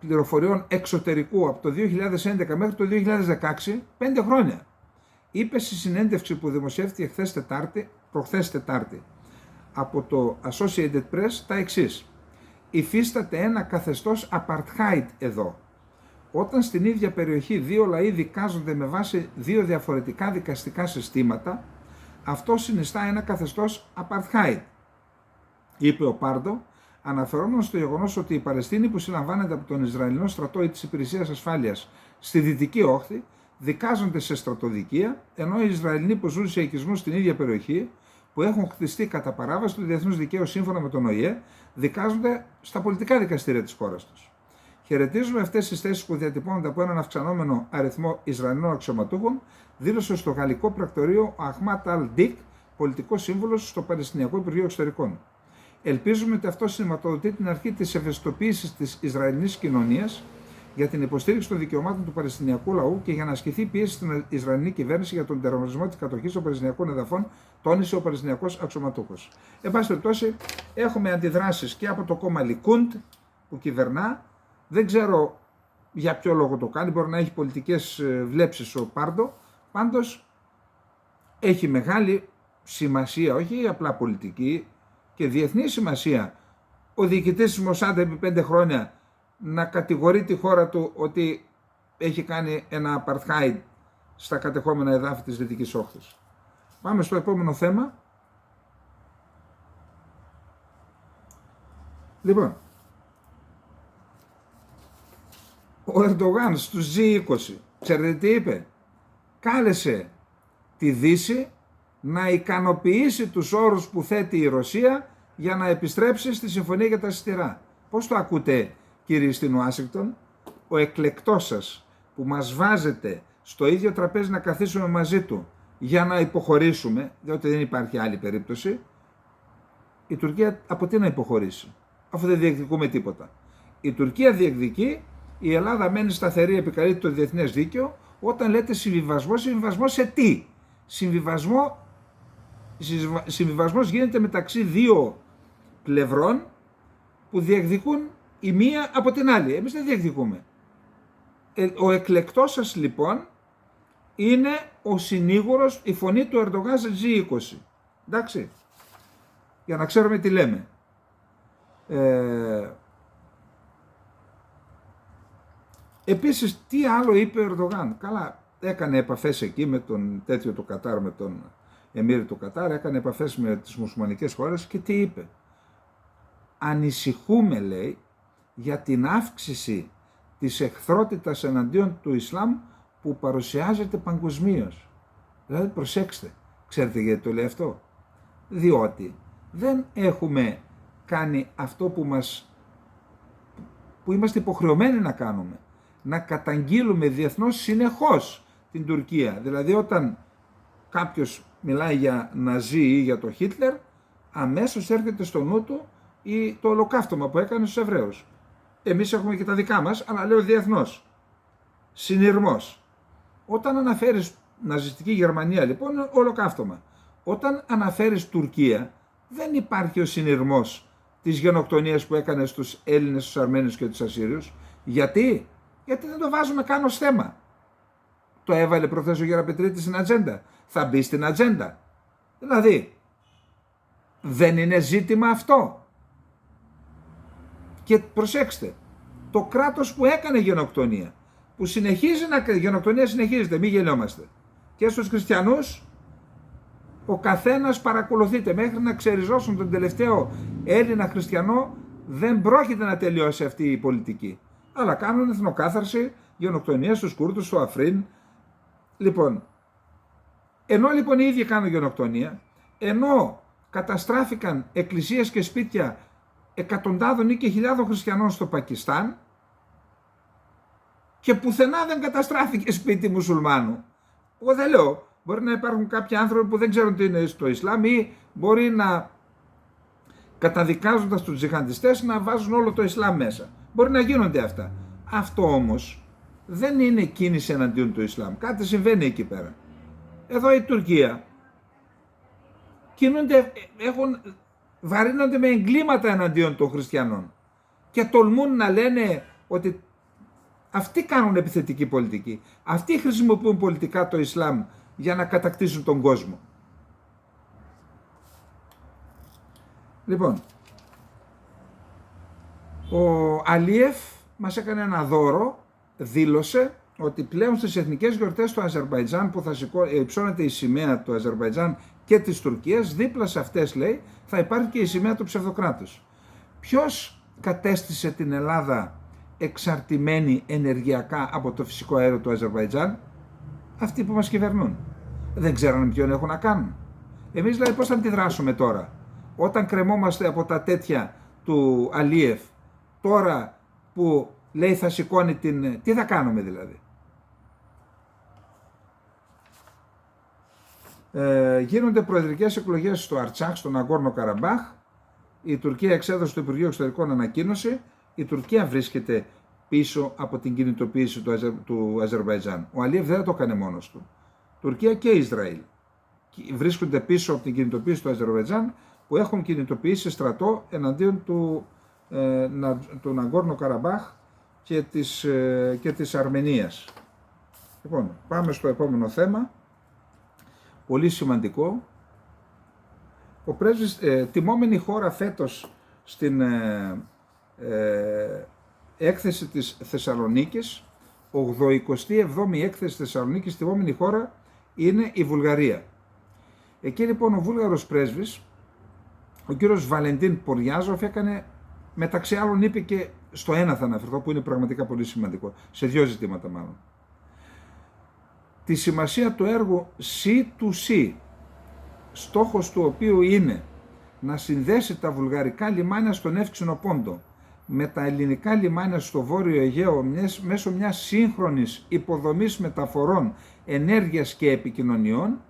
S1: πληροφοριών εξωτερικού από το 2011 μέχρι το 2016, 5 χρόνια, είπε στη συνέντευξη που δημοσιεύτηκε προχθές Τετάρτη από το Associated Press τα εξής: υφίσταται ένα καθεστώς apartheid εδώ. Όταν στην ίδια περιοχή δύο λαοί δικάζονται με βάση δύο διαφορετικά δικαστικά συστήματα, αυτό συνιστά ένα καθεστώς apartheid, είπε ο Πάρντο, αναφερόμενος στο γεγονός ότι οι Παλαιστίνοι που συλλαμβάνονται από τον Ισραηλινό στρατό ή της Υπηρεσίας Ασφάλειας στη Δυτική Όχθη δικάζονται σε στρατοδικεία, ενώ οι Ισραηλινοί που ζουν σε οικισμούς στην ίδια περιοχή, που έχουν χτιστεί κατά παράβαση του διεθνούς δικαίου σύμφωνα με τον ΟΗΕ, δικάζονται στα πολιτικά δικαστήρια της χώρας τους. Χαιρετίζουμε αυτές τις θέσεις που διατυπώνονται από έναν αυξανόμενο αριθμό Ισραηλινών αξιωματούχων, δήλωσε στο γαλλικό πρακτορείο ο Αχμάτ Αλ-Ντίκ, πολιτικός σύμβουλος στο Παλαιστινιακό Υπουργείο Εξωτερικών. Ελπίζουμε ότι αυτό σηματοδοτεί την αρχή της ευαισθητοποίησης της Ισραηλινής κοινωνίας για την υποστήριξη των δικαιωμάτων του Παλαιστινιακού λαού και για να ασκηθεί πίεση στην Ισραηλινή κυβέρνηση για τον τερματισμό της κατοχής των Παλαιστινιακών εδαφών, τόνισε ο Παλαιστινιακός αξιωματούχος. Εν πάση περιπτώσει, έχουμε αντιδράσεις και από το κόμμα Λικούντ που κυβερνά. Δεν ξέρω για ποιο λόγο το κάνει, μπορεί να έχει πολιτικές βλέψεις ο Πάρντο. Πάντως έχει μεγάλη σημασία, όχι απλά πολιτική και διεθνή σημασία, ο διοικητής της Μοσάντ επί 5 χρόνια να κατηγορεί τη χώρα του ότι έχει κάνει ένα apartheid στα κατεχόμενα εδάφη της Δυτικής Όχθης. Πάμε στο επόμενο θέμα. Λοιπόν, ο Ερντογάν στους G20, ξέρετε τι είπε? Κάλεσε τη Δύση να ικανοποιήσει τους όρους που θέτει η Ρωσία για να επιστρέψει στη Συμφωνία για τα Σιτηρά. Πώς το ακούτε, κύριοι στην Ουάσιγκτον? Ο εκλεκτός σας που μας βάζετε στο ίδιο τραπέζι να καθίσουμε μαζί του για να υποχωρήσουμε, διότι δεν υπάρχει άλλη περίπτωση, η Τουρκία από τι να υποχωρήσει, αφού δεν διεκδικούμε τίποτα? Η Τουρκία διεκδικεί, η Ελλάδα μένει σταθερή, επικαλείται το διεθνές δίκαιο. Όταν λέτε συμβιβασμό, συμβιβασμό σε τι? Συμβιβασμός γίνεται μεταξύ δύο πλευρών που διεκδικούν η μία από την άλλη. Εμείς δεν διεκδικούμε. Ο εκλεκτός σας λοιπόν είναι ο συνήγορος, η φωνή του Ερντογάν σε G20. Εντάξει, για να ξέρουμε τι λέμε. Επίσης, τι άλλο είπε ο Ερντογάν? Καλά, έκανε επαφές εκεί με τον τέτοιο του Κατάρ, με τον Εμμύρη του Κατάρ, έκανε επαφές με τις μουσουλμανικές χώρες και τι είπε? Ανησυχούμε, λέει, για την αύξηση της εχθρότητας εναντίον του Ισλάμ που παρουσιάζεται παγκοσμίως. Δηλαδή, προσέξτε, ξέρετε γιατί το λέει αυτό? Διότι δεν έχουμε κάνει αυτό που είμαστε υποχρεωμένοι να κάνουμε. Να καταγγείλουμε διεθνώς συνεχώς την Τουρκία. Δηλαδή, όταν κάποιος μιλάει για Ναζί ή για το Χίτλερ, αμέσως έρχεται στο νου του το ολοκαύτωμα που έκανε στους Εβραίους. Εμείς έχουμε και τα δικά μας, αλλά λέω διεθνώς. Συνειρμός. Όταν αναφέρεις ναζιστική Γερμανία, λοιπόν, είναι ολοκαύτωμα. Όταν αναφέρεις Τουρκία, δεν υπάρχει ο συνειρμός της γενοκτονίας που έκανε στους Έλληνες, στους Αρμένους και τους Ασσύριους. Γιατί? Γιατί δεν το βάζουμε καν ως θέμα. Το έβαλε προχθές ο Γεραπετρίτης στην ατζέντα. Θα μπει στην ατζέντα. Δηλαδή, δεν είναι ζήτημα αυτό. Και προσέξτε, το κράτος που έκανε γενοκτονία, που συνεχίζει γενοκτονία συνεχίζεται, μην γελιόμαστε. Και στους χριστιανούς, ο καθένας παρακολουθείται μέχρι να ξεριζώσουν τον τελευταίο Έλληνα χριστιανό, δεν πρόκειται να τελειώσει αυτή η πολιτική. Αλλά κάνουν εθνοκάθαρση, γενοκτονία στους Κούρδους, στο Αφρίν. Λοιπόν, ενώ λοιπόν οι ίδιοι κάνουν γενοκτονία, ενώ καταστράφηκαν εκκλησίες και σπίτια εκατοντάδων ή και χιλιάδων χριστιανών στο Πακιστάν και πουθενά δεν καταστράφηκε σπίτι μουσουλμάνου. Εγώ δεν λέω, μπορεί να υπάρχουν κάποιοι άνθρωποι που δεν ξέρουν τι είναι στο Ισλάμ ή μπορεί να καταδικάζοντας τους τζιχαντιστές να βάζουν όλο το Ισλάμ μέσα. Μπορεί να γίνονται αυτά. Αυτό όμως δεν είναι κίνηση εναντίον του Ισλάμ. Κάτι συμβαίνει εκεί πέρα. Εδώ η Τουρκία κινούνται, βαρύνονται με εγκλήματα εναντίον των χριστιανών και τολμούν να λένε ότι αυτοί κάνουν επιθετική πολιτική. Αυτοί χρησιμοποιούν πολιτικά το Ισλάμ για να κατακτήσουν τον κόσμο. Λοιπόν, ο Αλίεφ μας έκανε ένα δώρο, δήλωσε ότι πλέον στις εθνικές γιορτές του Αζερμπαϊτζάν που θα υψώνεται η σημαία του Αζερμπαϊτζάν και της Τουρκίας, δίπλα σε αυτές, λέει, θα υπάρχει και η σημαία του ψευδοκράτους. Ποιος κατέστησε την Ελλάδα εξαρτημένη ενεργειακά από το φυσικό αέριο του Αζερμπαϊτζάν? Αυτοί που μας κυβερνούν. Δεν ξέρουν ποιον έχουν να κάνουν. Εμείς, δηλαδή, πώς θα αντιδράσουμε τώρα, όταν κρεμόμαστε από τα τέτοια του Αλίεφ, τώρα που λέει θα σηκώνει την... Τι θα κάνουμε δηλαδή? Γίνονται προεδρικές εκλογές στο Αρτσάχ, στον Ναγκόρνο Καραμπάχ. Η Τουρκία εξέδωσε στο Υπουργείο Εξωτερικών ανακοίνωση. Η Τουρκία βρίσκεται πίσω από την κινητοποίηση του Αζερμπαϊτζάν. Ο Αλίεφ δεν το έκανε μόνος του. Τουρκία και Ισραήλ βρίσκονται πίσω από την κινητοποίηση του Αζερμπαϊτζάν, που έχουν κινητοποιήσει στρατό εναντίον του Ναγκόρνο Καραμπάχ και της Αρμενίας. Λοιπόν, πάμε στο επόμενο θέμα. Πολύ σημαντικό. Ο πρέσβης, τιμόμενη χώρα φέτος στην έκθεση της Θεσσαλονίκης, 87η έκθεση Θεσσαλονίκης, τιμόμενη χώρα είναι η Βουλγαρία. Εκεί λοιπόν ο Βούλγαρος πρέσβης, ο κύριος Βαλεντίν Ποριάζοφ, έκανε, μεταξύ άλλων είπε και στο ένα θα αναφερθώ που είναι πραγματικά πολύ σημαντικό, σε δύο ζητήματα μάλλον. Τη σημασία του έργου C2C, στόχος του οποίου είναι να συνδέσει τα βουλγαρικά λιμάνια στον Εύξηνο Πόντο με τα ελληνικά λιμάνια στο Βόρειο Αιγαίο μέσω μιας σύγχρονης υποδομής μεταφορών ενέργειας και επικοινωνιών,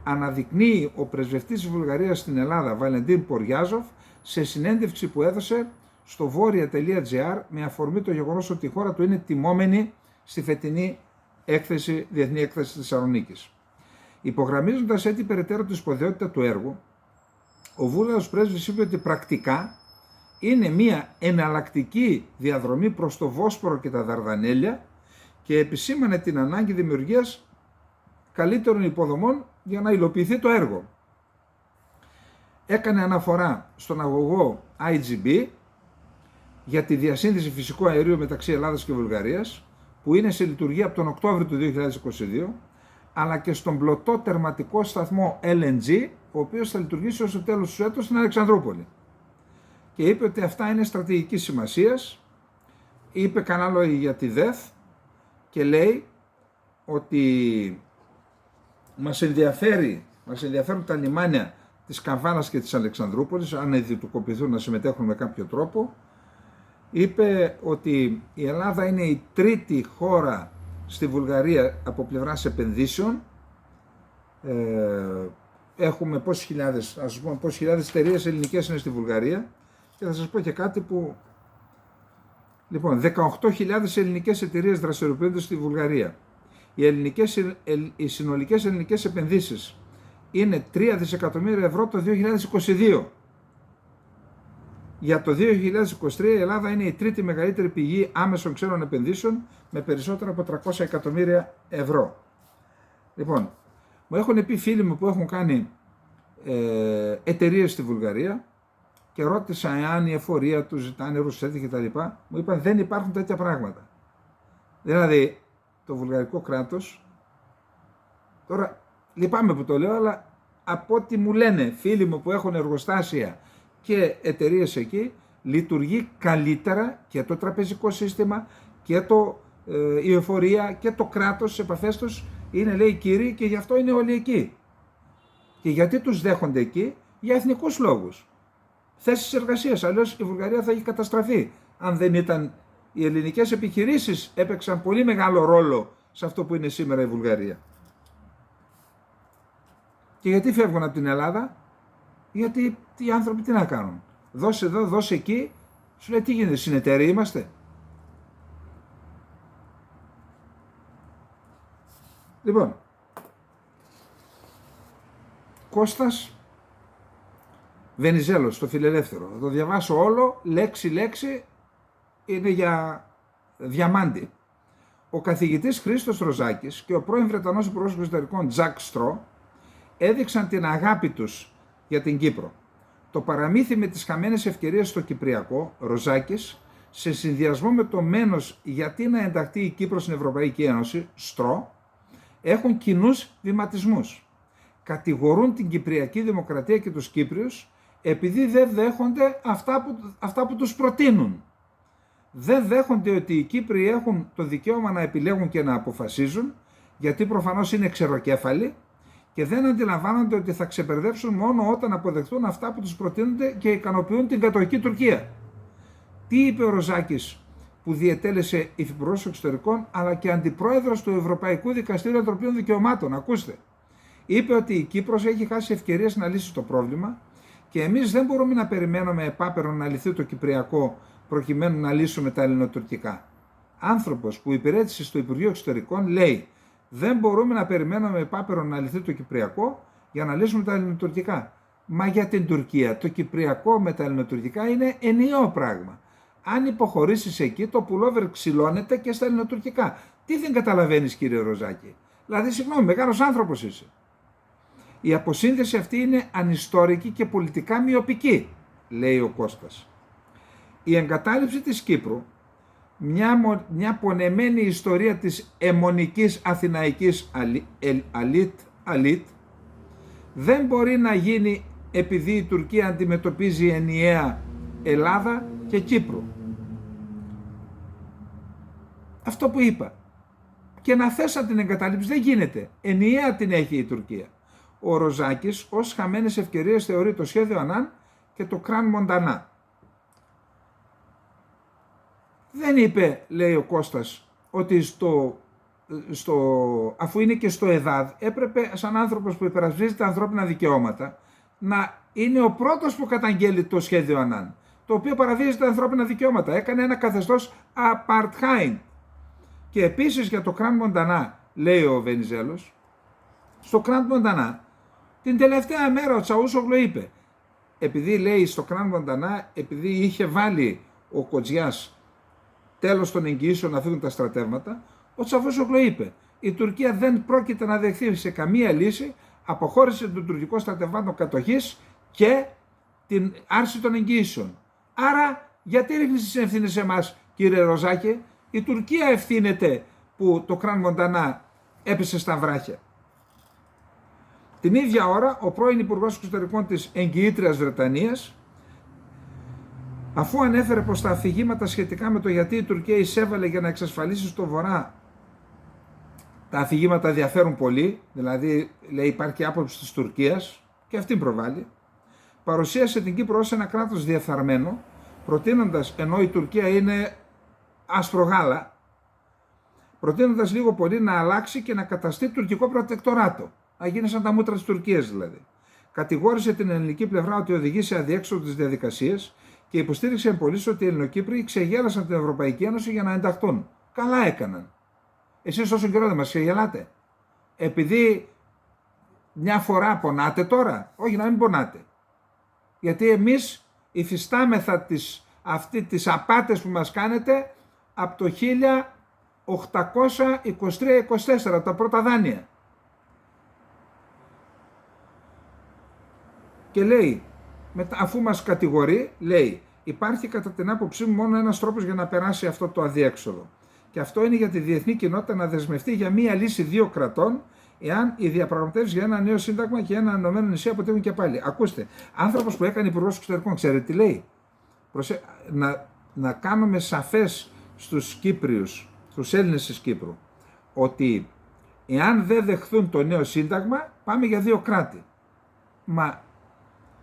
S1: αναδεικνύει ο πρεσβευτής της Βουλγαρίας στην Ελλάδα, Βαλεντίν Ποριάζοφ, σε συνέντευξη που έδωσε στο βόρεια.gr με αφορμή το γεγονός ότι η χώρα του είναι τιμόμενη στη φετινή έκθεση, διεθνή έκθεση της Θεσσαλονίκης. Υπογραμμίζοντας έτσι περαιτέρω τη σπουδαιότητα του έργου, ο Βούλγαρος πρέσβης είπε ότι πρακτικά είναι μια εναλλακτική διαδρομή προς το Βόσπορο και τα Δαρδανέλια και επισήμανε την ανάγκη δημιουργίας καλύτερων υποδομών για να υλοποιηθεί το έργο. Έκανε αναφορά στον αγωγό IGB για τη διασύνδεση φυσικού αερίου μεταξύ Ελλάδας και Βουλγαρίας, που είναι σε λειτουργία από τον Οκτώβριο του 2022, αλλά και στον πλωτό τερματικό σταθμό LNG, ο οποίος θα λειτουργήσει ως το τέλος του έτους στην Αλεξανδρούπολη. Και είπε ότι αυτά είναι στρατηγικής σημασίας. Είπε κανένα λόγο για τη ΔΕΘ και λέει ότι μας ενδιαφέρουν τα λιμάνια της Καβάλας και της Αλεξανδρούπολης, αν ιδιωτικοποιηθούν, να συμμετέχουν με κάποιο τρόπο. Είπε ότι η Ελλάδα είναι η τρίτη χώρα στη Βουλγαρία από πλευράς επενδύσεων. Έχουμε πόσες χιλιάδες εταιρείες ελληνικές είναι στη Βουλγαρία, και θα σας πω και κάτι που... Λοιπόν, 18.000 ελληνικές εταιρείες δραστηριοποιούνται στη Βουλγαρία. Οι συνολικές ελληνικές επενδύσεις είναι 3 δισεκατομμύρια ευρώ το 2022. Για το 2023 η Ελλάδα είναι η τρίτη μεγαλύτερη πηγή άμεσων ξένων επενδύσεων με περισσότερα από 300 εκατομμύρια ευρώ. Λοιπόν, μου έχουν πει φίλοι μου που έχουν κάνει εταιρείες στη Βουλγαρία και ρώτησα εάν η εφορία τους ζητάνε ρουσέτη κτλ. Μου είπαν δεν υπάρχουν τέτοια πράγματα. Δηλαδή το βουλγαρικό κράτος, τώρα λυπάμαι που το λέω, αλλά από ό,τι μου λένε φίλοι μου που έχουν εργοστάσια και εταιρείες εκεί, λειτουργεί καλύτερα και το τραπεζικό σύστημα και η εφορία και το κράτος, σε επαφές τους είναι, λέει, κύριοι, και γι' αυτό είναι όλοι εκεί. Και γιατί τους δέχονται εκεί? Για εθνικούς λόγους. Θέσεις εργασίας, αλλιώς η Βουλγαρία θα έχει καταστραφεί. Αν δεν ήταν, οι ελληνικές επιχειρήσεις έπαιξαν πολύ μεγάλο ρόλο σε αυτό που είναι σήμερα η Βουλγαρία. Και γιατί φεύγουν από την Ελλάδα? Γιατί οι άνθρωποι τι να κάνουν? Δώσε εδώ, δώσε εκεί. Σου λέει τι γίνεται, συνεταίροι είμαστε? Λοιπόν, Κώστας Βενιζέλος, στο Φιλελεύθερο. Θα το διαβάσω όλο, λέξη, είναι για διαμάντι. Ο καθηγητής Χρήστος Ροζάκης και ο πρώην Βρετανός Υπουργός Εξωτερικών Τζακ Στρό έδειξαν την αγάπη τους για την Κύπρο. Το παραμύθι με τις χαμένες ευκαιρίες στο Κυπριακό, Ροζάκης, σε συνδυασμό με το μένος γιατί να ενταχθεί η Κύπρος στην Ευρωπαϊκή Ένωση, Στρό, έχουν κοινούς βηματισμούς. Κατηγορούν την Κυπριακή Δημοκρατία και τους Κύπριους επειδή δεν δέχονται αυτά που τους προτείνουν. Δεν δέχονται ότι οι Κύπροι έχουν το δικαίωμα να επιλέγουν και να αποφασίζουν, γιατί προφανώς είναι ξεροκέφαλοι, και δεν αντιλαμβάνονται ότι θα ξεπερδέψουν μόνο όταν αποδεχτούν αυτά που τους προτείνονται και ικανοποιούν την κατοχική Τουρκία. Τι είπε ο Ροζάκης, που διετέλεσε υφυπουργός εξωτερικών αλλά και αντιπρόεδρος του Ευρωπαϊκού Δικαστήριου Ανθρωπίνων Δικαιωμάτων? Ακούστε. Είπε ότι η Κύπρος έχει χάσει ευκαιρίες να λύσει το πρόβλημα και εμείς δεν μπορούμε να περιμένουμε επάπερο να λυθεί το Κυπριακό προκειμένου να λύσουμε τα ελληνοτουρκικά. Άνθρωπος που υπηρέτησε στο Υπουργείο Εξωτερικών λέει: δεν μπορούμε να περιμένουμε επάπερο να λυθεί το Κυπριακό για να λύσουμε τα ελληνοτουρκικά. Μα για την Τουρκία το Κυπριακό με τα ελληνοτουρκικά είναι ενιαίο πράγμα. Αν υποχωρήσεις εκεί, το πουλόβερ ξυλώνεται και στα ελληνοτουρκικά. Τι δεν καταλαβαίνεις, κύριε Ροζάκη? Δηλαδή, συγγνώμη, μεγάλος άνθρωπος είσαι. Η αποσύνδεση αυτή είναι ανιστόρικη και πολιτικά μειοπική, λέει ο Κώστας. Η εγκατάλειψη της Κύπρου, μια πονεμένη ιστορία της αιμονικής αθηναϊκής αλήτ, δεν μπορεί να γίνει επειδή η Τουρκία αντιμετωπίζει ενιαία Ελλάδα και Κύπρο. Αυτό που είπα. Και να θες να την εγκαταλείψεις δεν γίνεται. Ενιαία την έχει η Τουρκία. Ο Ροζάκης ως χαμένες ευκαιρίες θεωρεί το σχέδιο Ανάν και το Κραν Μοντανά. Δεν είπε, λέει ο Κώστας, ότι αφού είναι και στο ΕΔΑΔ, έπρεπε σαν άνθρωπος που υπερασπίζει τα ανθρώπινα δικαιώματα να είναι ο πρώτος που καταγγέλει το σχέδιο Ανάν, το οποίο παραβίαζε τα ανθρώπινα δικαιώματα. Έκανε ένα καθεστώς apartheid. Και επίσης για το Κραν Μοντανά, λέει ο Βενιζέλος, στο Κραν Μοντανά, την τελευταία μέρα ο Τσαούσογλου είπε, επειδή λέει στο Κραν Μοντανά, επειδή είχε βάλει ο Κοτζιάς τέλος των εγγυήσεων να φύγουν τα στρατεύματα, ο Τσαούσογλου είπε, η Τουρκία δεν πρόκειται να δεχθεί σε καμία λύση αποχώρηση των τουρκικών στρατευμάτων κατοχής και την άρση των εγγύησεων. Άρα, γιατί ρίχνεις τις ευθύνες σε εμάς, κύριε Ροζάκη? Η Τουρκία ευθύνεται που το Κραν Μοντανά έπεσε στα βράχια. Την ίδια ώρα, ο πρώην Υπουργός Εξωτερικών της εγγυήτριας Βρετανίας, αφού ανέφερε πως τα αφηγήματα σχετικά με το γιατί η Τουρκία εισέβαλε για να εξασφαλίσει στο Βορρά, τα αφηγήματα διαφέρουν πολύ, δηλαδή λέει υπάρχει άποψη της Τουρκίας και αυτήν προβάλλει, παρουσίασε την Κύπρο ως ένα κράτος διεφθαρμένο, προτείνοντας, ενώ η Τουρκία είναι άσπρο γάλα, προτείνοντας λίγο πολύ να αλλάξει και να καταστεί τουρκικό προτεκτοράτο, να γίνει σαν τα μούτρα της Τουρκίας δηλαδή. Κατηγόρησε την ελληνική πλευρά ότι οδηγεί σε αδιέξοδο τις διαδικασίες και υποστήριξε εμπολής ότι οι Ελληνοκύπροι ξεγέλασαν την Ευρωπαϊκή Ένωση για να ενταχθούν. Καλά έκαναν. Εσείς όσο καιρό δεν μας ξεγελάτε? Επειδή μια φορά πονάτε τώρα? Όχι, να μην πονάτε. Γιατί εμείς υφιστάμεθα τις απάτες που μας κάνετε από το 1823-24, τα πρώτα δάνεια. Και λέει, αφού μας κατηγορεί, λέει, υπάρχει κατά την άποψή μου μόνο ένας τρόπος για να περάσει αυτό το αδιέξοδο. Και αυτό είναι για τη διεθνή κοινότητα να δεσμευτεί για μία λύση δύο κρατών, εάν οι διαπραγματεύσεις για ένα νέο σύνταγμα και ένα ενωμένο νησί αποτελούν και πάλι. Ακούστε, άνθρωπος που έκανε υπουργός εξωτερικών, ξέρετε τι λέει? Να κάνουμε σαφές στους Κύπριους, στους Έλληνες της Κύπρου, ότι εάν δεν δεχθούν το νέο σύνταγμα, πάμε για δύο κράτη. Μα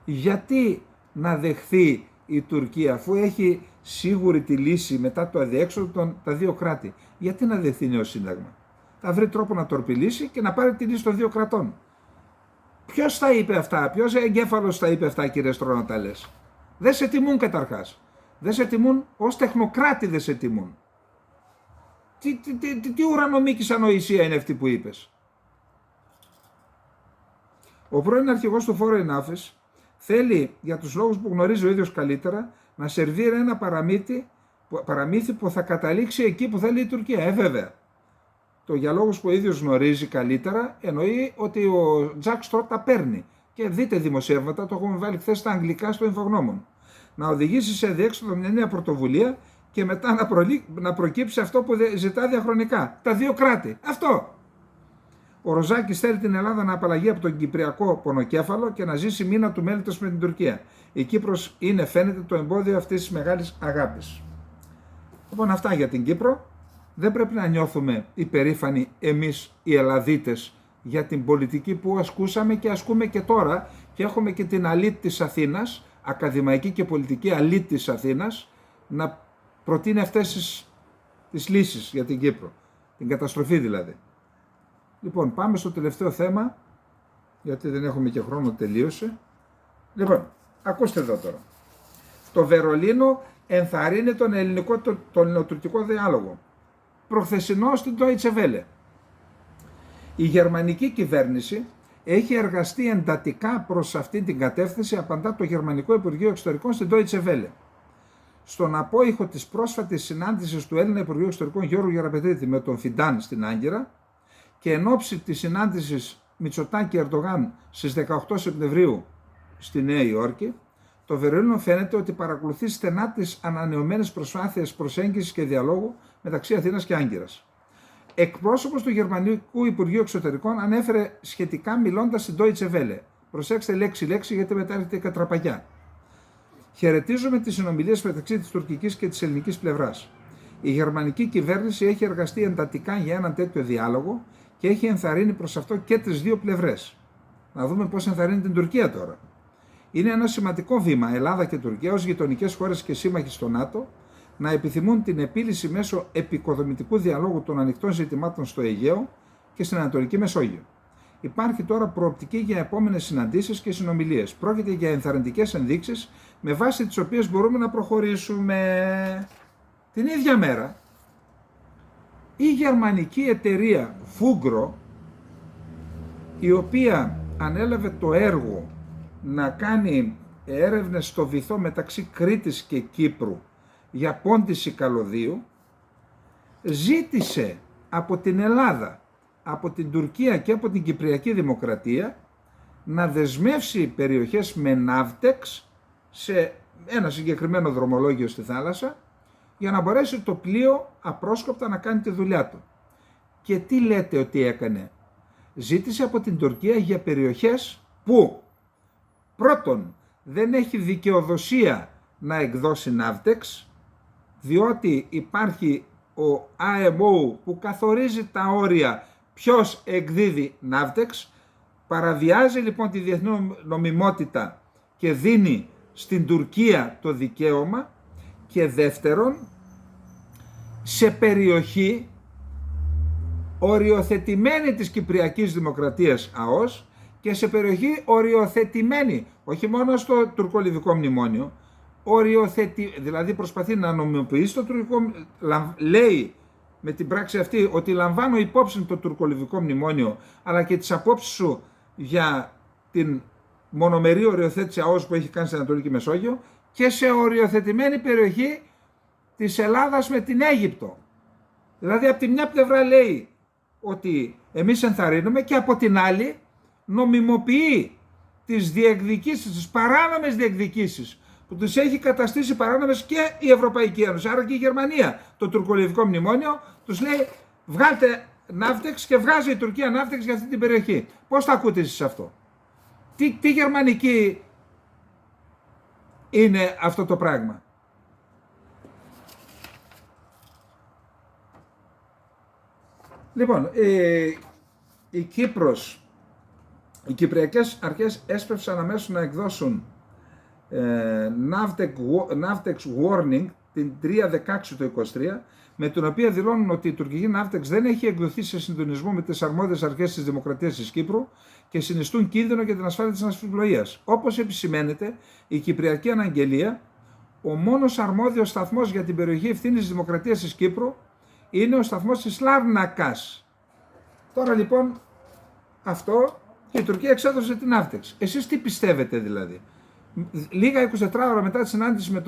S1: γιατί να δεχθεί η Τουρκία, αφού έχει σίγουρη τη λύση μετά το αδιέξοδο τα δύο κράτη? Γιατί να δεχθεί νέο σύνταγμα? Θα βρει τρόπο να τορπιλήσει και να πάρει τη λύση των δύο κρατών. Ποιος τα είπε αυτά? Ποιος εγκέφαλος τα είπε αυτά, κύριε Στρώνο, τα λες? Δεν σε τιμούν καταρχάς. Δεν σε τιμούν, ως τεχνοκράτη δεν σε τιμούν. Τι ουρανομίκης ανοησία είναι αυτή που είπες? Ο πρώην αρχηγός του Foreign Office θέλει, για τους λόγους που γνωρίζει ο ίδιος καλύτερα, να σερβίρει ένα παραμύθι που θα καταλήξει εκεί που θέλει η Τουρκία. Βέβαια. Το για λόγους που ο ίδιος γνωρίζει καλύτερα εννοεί ότι ο Τζακ Στρό τα παίρνει. Και δείτε δημοσιεύματα, το έχουμε βάλει χθες στα αγγλικά στο Infognomon. Να οδηγήσει σε διέξοδο μια νέα πρωτοβουλία και μετά να προκύψει αυτό που ζητά διαχρονικά. Τα δύο κράτη. Αυτό. Ο Ροζάκης θέλει την Ελλάδα να απαλλαγεί από τον κυπριακό πονοκέφαλο και να ζήσει μήνα του μέλητος με την Τουρκία. Η Κύπρος είναι, φαίνεται, το εμπόδιο αυτής της μεγάλης αγάπης. Λοιπόν, αυτά για την Κύπρο. Δεν πρέπει να νιώθουμε υπερήφανοι εμείς οι Ελλαδίτες για την πολιτική που ασκούσαμε και ασκούμε και τώρα, και έχουμε και την αλήτ της Αθήνας, ακαδημαϊκή και πολιτική αλήτ της Αθήνας, να προτείνει αυτές τις λύσεις για την Κύπρο. Την καταστροφή δηλαδή. Λοιπόν, πάμε στο τελευταίο θέμα, γιατί δεν έχουμε και χρόνο, τελείωσε. Λοιπόν, ακούστε εδώ τώρα. Το Βερολίνο ενθαρρύνει τον ελληνοτουρκικό διάλογο. Προχθεσινό στην Deutsche Welle. Η γερμανική κυβέρνηση έχει εργαστεί εντατικά προς αυτή την κατεύθυνση, απαντά το Γερμανικό Υπουργείο Εξωτερικών στην Deutsche Welle. Στον απόϊχο της πρόσφατης συνάντησης του Έλληνα Υπουργείου Εξωτερικών Γιώργου Γεραπετρίτη με τον Φιντάν στην Άγκυρα και εν ώψη της συνάντησης Μητσοτάκη-Ερντογάν στις 18 Σεπτεμβρίου στη Νέα Υόρκη, το Βερολίνο φαίνεται ότι παρακολουθεί στενά τις ανανεωμένες προσπάθειες προσέγγισης και διαλόγου μεταξύ Αθήνας και Άγκυρας. Εκπρόσωπος του Γερμανικού Υπουργείου Εξωτερικών ανέφερε σχετικά μιλώντας στην Deutsche Welle. Προσέξτε λέξη-λέξη, γιατί μετά έρχεται η κατραπαγιά. Χαιρετίζουμε τις συνομιλίες μεταξύ της τουρκικής και της ελληνικής πλευράς. Η γερμανική κυβέρνηση έχει εργαστεί εντατικά για έναν τέτοιο διάλογο και έχει ενθαρρύνει προς αυτό και τις δύο πλευρές. Να δούμε πώς ενθαρρύνει την Τουρκία τώρα. Είναι ένα σημαντικό βήμα Ελλάδα και Τουρκία ως γειτονικές χώρες και σύμμαχοι στο ΝΑΤΟ να επιθυμούν την επίλυση μέσω επικοδομητικού διαλόγου των ανοιχτών ζητημάτων στο Αιγαίο και στην Ανατολική Μεσόγειο. Υπάρχει τώρα προοπτική για επόμενες συναντήσεις και συνομιλίες. Πρόκειται για ενθαρρυντικές ενδείξεις με βάση τις οποίες μπορούμε να προχωρήσουμε. Την ίδια μέρα, η γερμανική εταιρεία Fugro, η οποία ανέλαβε το έργο να κάνει έρευνες στο βυθό μεταξύ Κρήτης και Κύπρου για πόντιση καλωδίου, ζήτησε από την Ελλάδα από την Τουρκία και από την Κυπριακή Δημοκρατία να δεσμεύσει περιοχές με ναύτεξ σε ένα συγκεκριμένο δρομολόγιο στη θάλασσα για να μπορέσει το πλοίο απρόσκοπτα να κάνει τη δουλειά του. Και τι λέτε ότι έκανε? Ζήτησε από την Τουρκία για περιοχές που πρώτον δεν έχει δικαιοδοσία να εκδώσει ναύτεξ, διότι υπάρχει ο IMO που καθορίζει τα όρια ποιος εκδίδει ναύτεξ, παραβιάζει λοιπόν τη διεθνή νομιμότητα και δίνει στην Τουρκία το δικαίωμα, και δεύτερον σε περιοχή οριοθετημένη της Κυπριακής Δημοκρατίας ΑΟΣ και σε περιοχή οριοθετημένη όχι μόνο στο τουρκολιβικό μνημόνιο, δηλαδή προσπαθεί να νομιμοποιήσει το τουρκικό, λέει με την πράξη αυτή ότι λαμβάνω υπόψη το τουρκολιβικό μνημόνιο αλλά και τις απόψεις σου για την μονομερή οριοθέτηση ΑΟΣ που έχει κάνει στην Ανατολική Μεσόγειο, και σε οριοθετημένη περιοχή της Ελλάδας με την Αίγυπτο. Δηλαδή από τη μια πλευρά λέει ότι εμείς ενθαρρύνουμε και από την άλλη νομιμοποιεί τις διεκδικήσεις, τις παράνομες διεκδικήσεις που τους έχει καταστήσει παράνομες και η Ευρωπαϊκή Ένωση, άρα και η Γερμανία. Το τουρκολιβικό μνημόνιο τους λέει βγάλτε ναύτεξ και βγάζει η Τουρκία ναύτεξ για αυτή την περιοχή. Πώς θα ακούτε εσείς αυτό? Τι γερμανική είναι αυτό το πράγμα? Λοιπόν, η Κύπρος, οι Κυπριακές αρχές έσπευσαν αμέσως να εκδώσουν Navtex Warning την 3/16 του 23, με την οποία δηλώνουν ότι η τουρκική Navtex δεν έχει εκδοθεί σε συντονισμό με τις αρμόδιες αρχές της Δημοκρατίας της Κύπρου και συνιστούν κίνδυνο για την ασφάλεια της ναυσιπλοείας. Όπως επισημαίνεται, η Κυπριακή Αναγγελία, ο μόνος αρμόδιος σταθμός για την περιοχή ευθύνης της Δημοκρατίας της Κύπρου είναι ο σταθμός της Λάρνακας. Τώρα λοιπόν αυτό, και η Τουρκία εξέδωσε την Navtex. Εσείς τι πιστεύετε δηλαδή? Λίγα 24 ώρα μετά τη συνάντηση με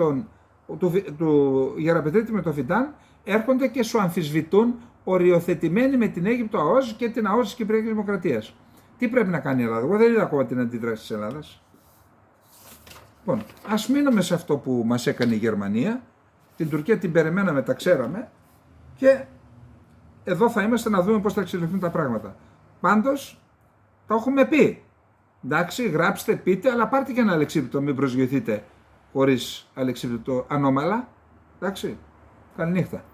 S1: του Γεραπετρίτη με τον Φιντάν, έρχονται και σου αμφισβητούν οριοθετημένοι με την Αίγυπτο ΑΟΣ και την ΑΟΣ της Κυπριακής Δημοκρατίας. Τι πρέπει να κάνει η Ελλάδα? Εγώ δεν είδα ακόμα την αντίδραση της Ελλάδας. Λοιπόν, ας μείνουμε σε αυτό που μας έκανε η Γερμανία. Την Τουρκία την περιμέναμε, τα ξέραμε, και εδώ θα είμαστε να δούμε πώς θα εξελιχθούν τα πράγματα. Πάντως, το έχουμε πει. Εντάξει, γράψτε, πείτε, αλλά πάρτε και ένα αλεξίπτωτο, μην προσγειωθείτε χωρίς αλεξίπτωτο ανώμαλα. Εντάξει, καληνύχτα.